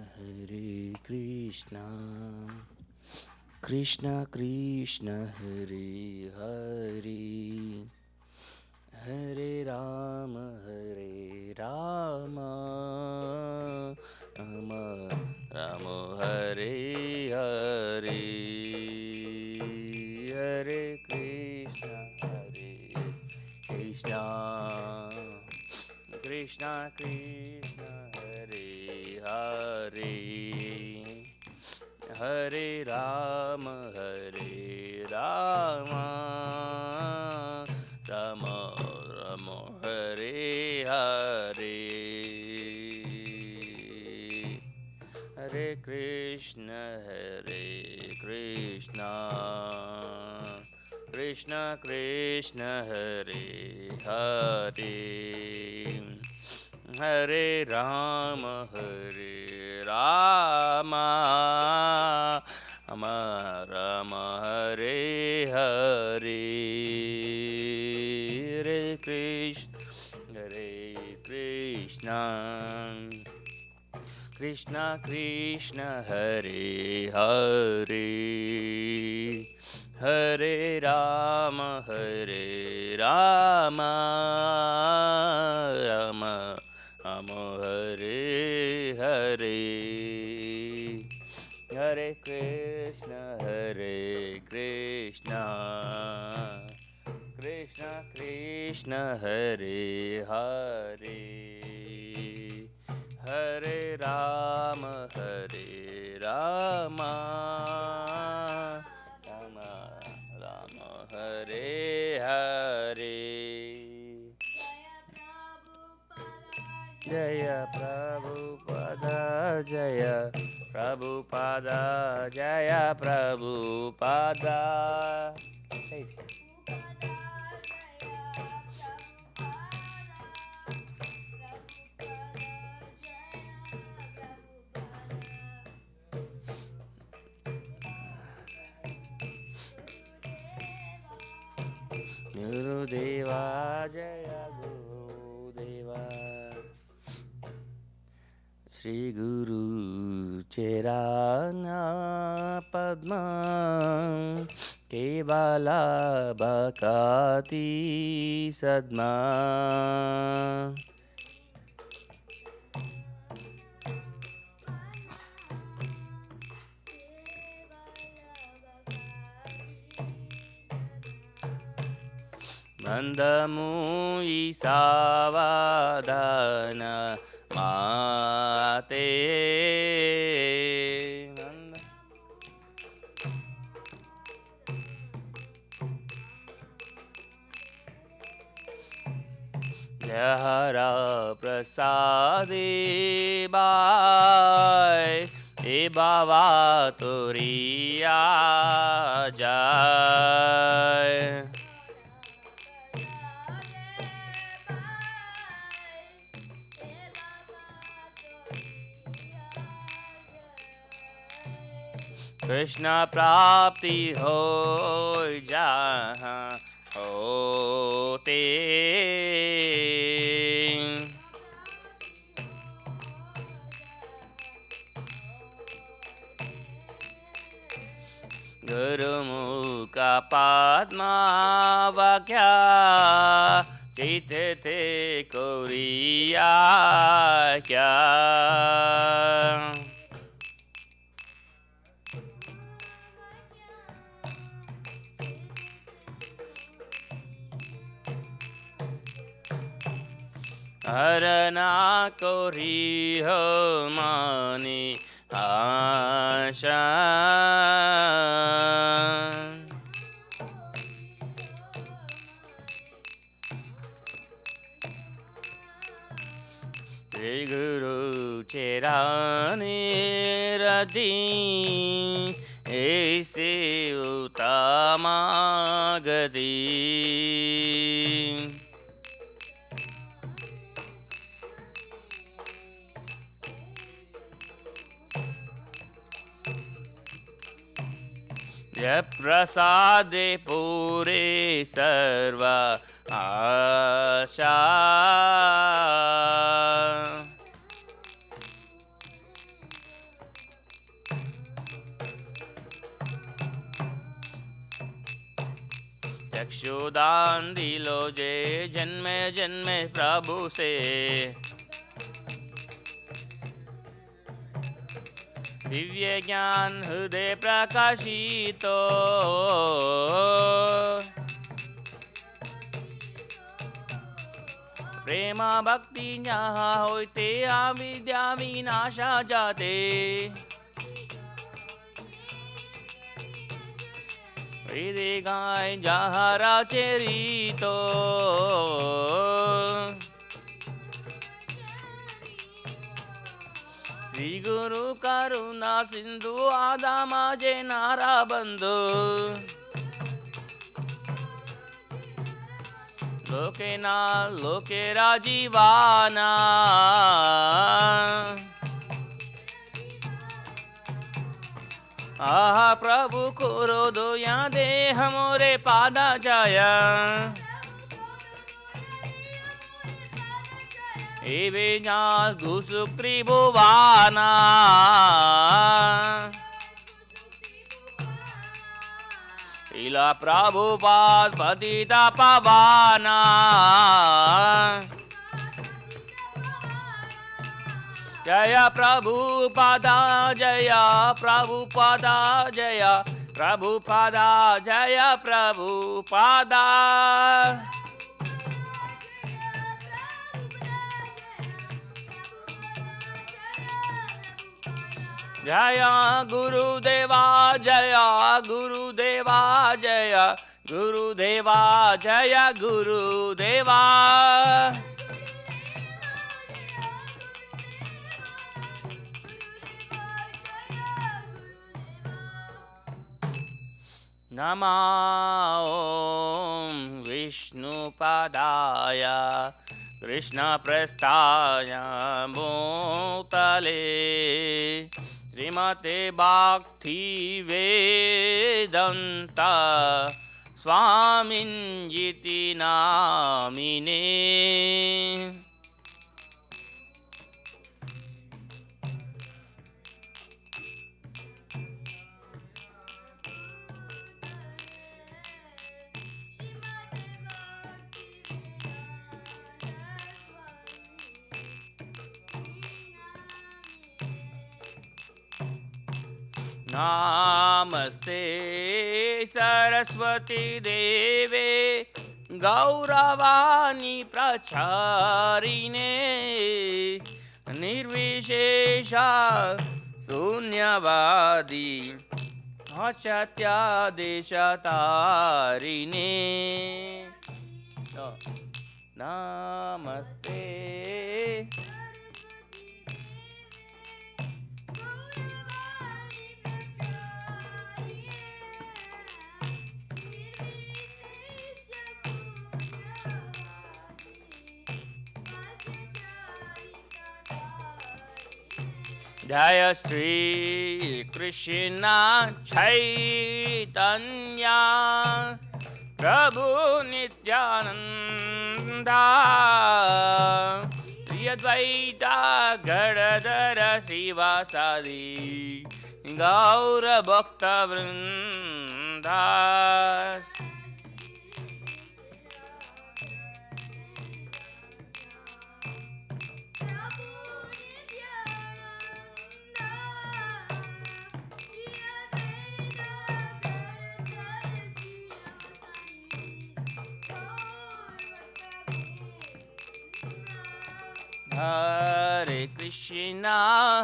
Krishna Krishna, Hare Hare, Hare Rama, Rama Rama, Hare Hare, Hare Krishna, Krishna Krishna, Hare Hare, Hare Rama, Rama Rama, Hare Hare, Hare Krishna, Krishna Krishna Krishna Hare Hare Hare Rama Rama Rama Hare Hare Hare Krishna Krishna Krishna Hare Hare Hare Rama Rama Rama Hare Hare Hare Krishna Krishna Krishna Hare Hare Hare Rama Rama Rama Rama Hare Hare Jaya Prabhupada Jaya Prabhupada Jaya Prabhupada. Hey. Gurudeva Jaya Gurudeva Shri Guru Cherana Padma Kevala Bhakati Sadma Nandamu Isavadana Mate Jahara Prasade Bai Baba Turiya Jai Krishna Prapti Hoy Jahan Hote Gurumukha Padma Vakya Chitete Koriya Kya Harana Kori Ho Mani Asha Shri Guru Cherani Radhi Aise Utama Gadi Jai Prasade Pure Sarva Asha चक्षुदान दिलो जे जन्मे जन्मे प्रभु से दिव्य ज्ञान हृदय प्रकाशितो प्रेम भक्ति जहाँ होते अविद्या विनाशा जाते हृदय गाय जहाँ राचरितो श्री गुरु करुणा सिंधु आदामा जे नारा बंधु लोकेना लोकेरा जीवाना आहा प्रभु करो दया देह मोरे पादा जाया एवे ना घुसुक्रिभुवाना इला प्रभुपाद पतिता पवाना जय प्रभुपादा जय प्रभुपादा जय प्रभुपादा जय प्रभुपादा जय गुरुदेवा जय गुरुदेवा जय गुरुदेवा जय गुरुदेवा नमः ॐ विष्णुपादाय कृष्णप्रस्थाय भूतले श्रीमते भक्तिवेदान्त स्वामिन्यिति नामिने नमस्ते सरस्वती देवे गौरवाणी प्रचारिणे निर्विशेष शून्यवादी असत्यादेशतारिणे नमस्ते जय श्री कृष्ण चैतन्य प्रभु नित्यानंद श्री अद्वैत गणधर शिवासादि गौर भक्त वृंद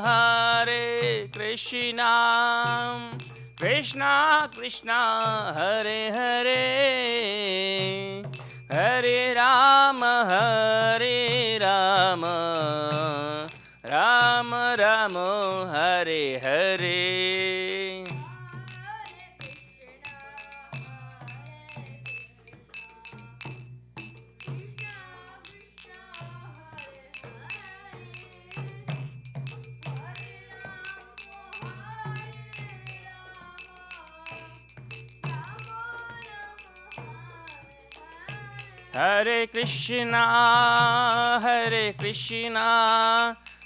Hare Krishna, Krishna Krishna, Hare Hare, Hare Rama, Rama Rama, Hare Hare. Hare Krishna,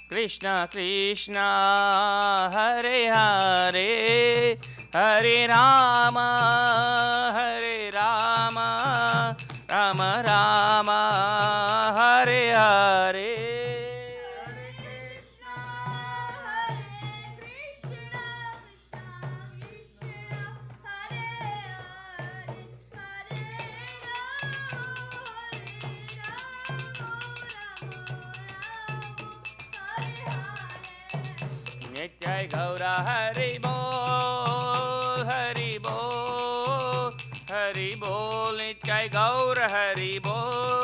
Krishna Krishna, Hare Hare, Hare Rama, Rama Rama, Hare Hare. Nityai Gaura Hari Bol, Hari Bol, Hari Bol, Nityai Gaura Hari Bol.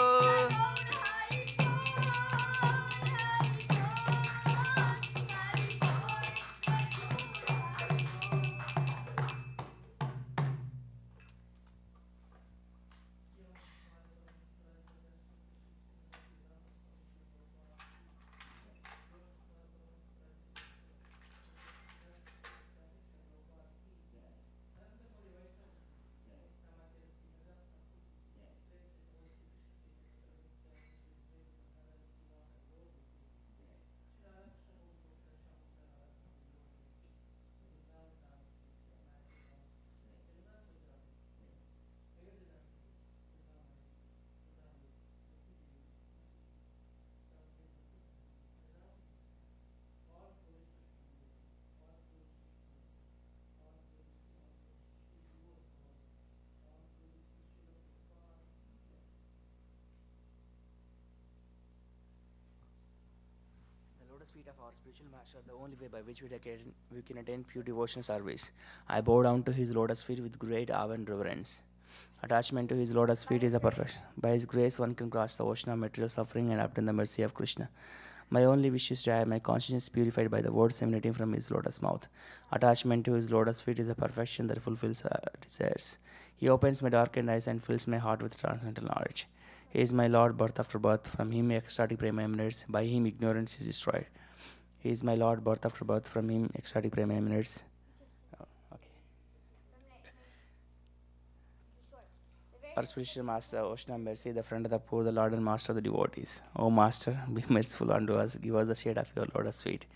feet of our spiritual master, the only way by which we can attain pure devotional service. I bow down to his lotus feet with great awe and reverence. Attachment to his lotus feet is a perfection. By his grace, one can cross the ocean of material suffering and obtain the mercy of Krishna. My only wish is to have my consciousness purified by the words emanating from his lotus mouth. Attachment to his lotus feet is a perfection that fulfills our desires. He opens my darkened eyes and fills my heart with transcendental knowledge. He is my Lord, birth after birth. From him ecstatic prema emanates. By him ignorance is destroyed. He is my Lord, birth after birth. From him ecstatic prema emanates. Okay. Our spiritual master, the ocean of mercy, the friend of the poor, the Lord and master of the devotees. O Master, be merciful unto us. Give us the shade of your lotus feet.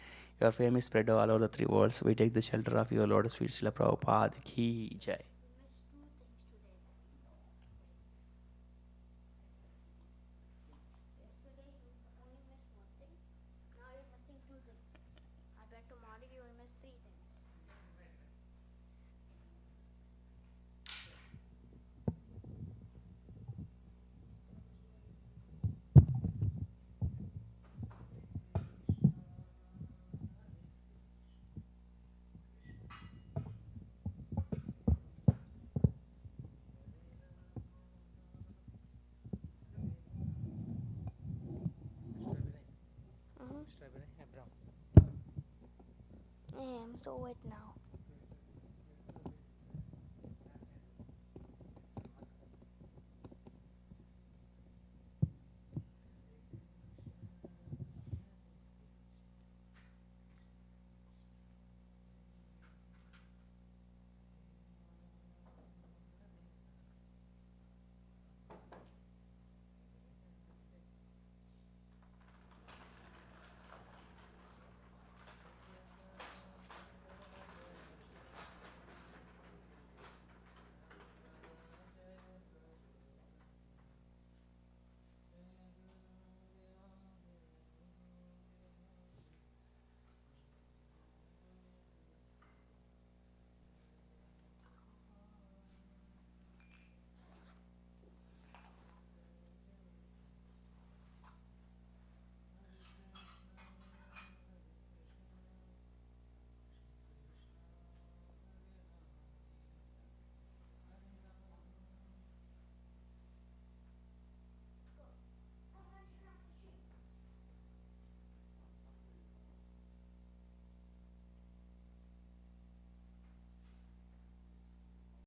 Your fame is spread all over the three worlds. We take the shelter of your lotus feet. Srila Prabhupada ki jai. I am so wet now.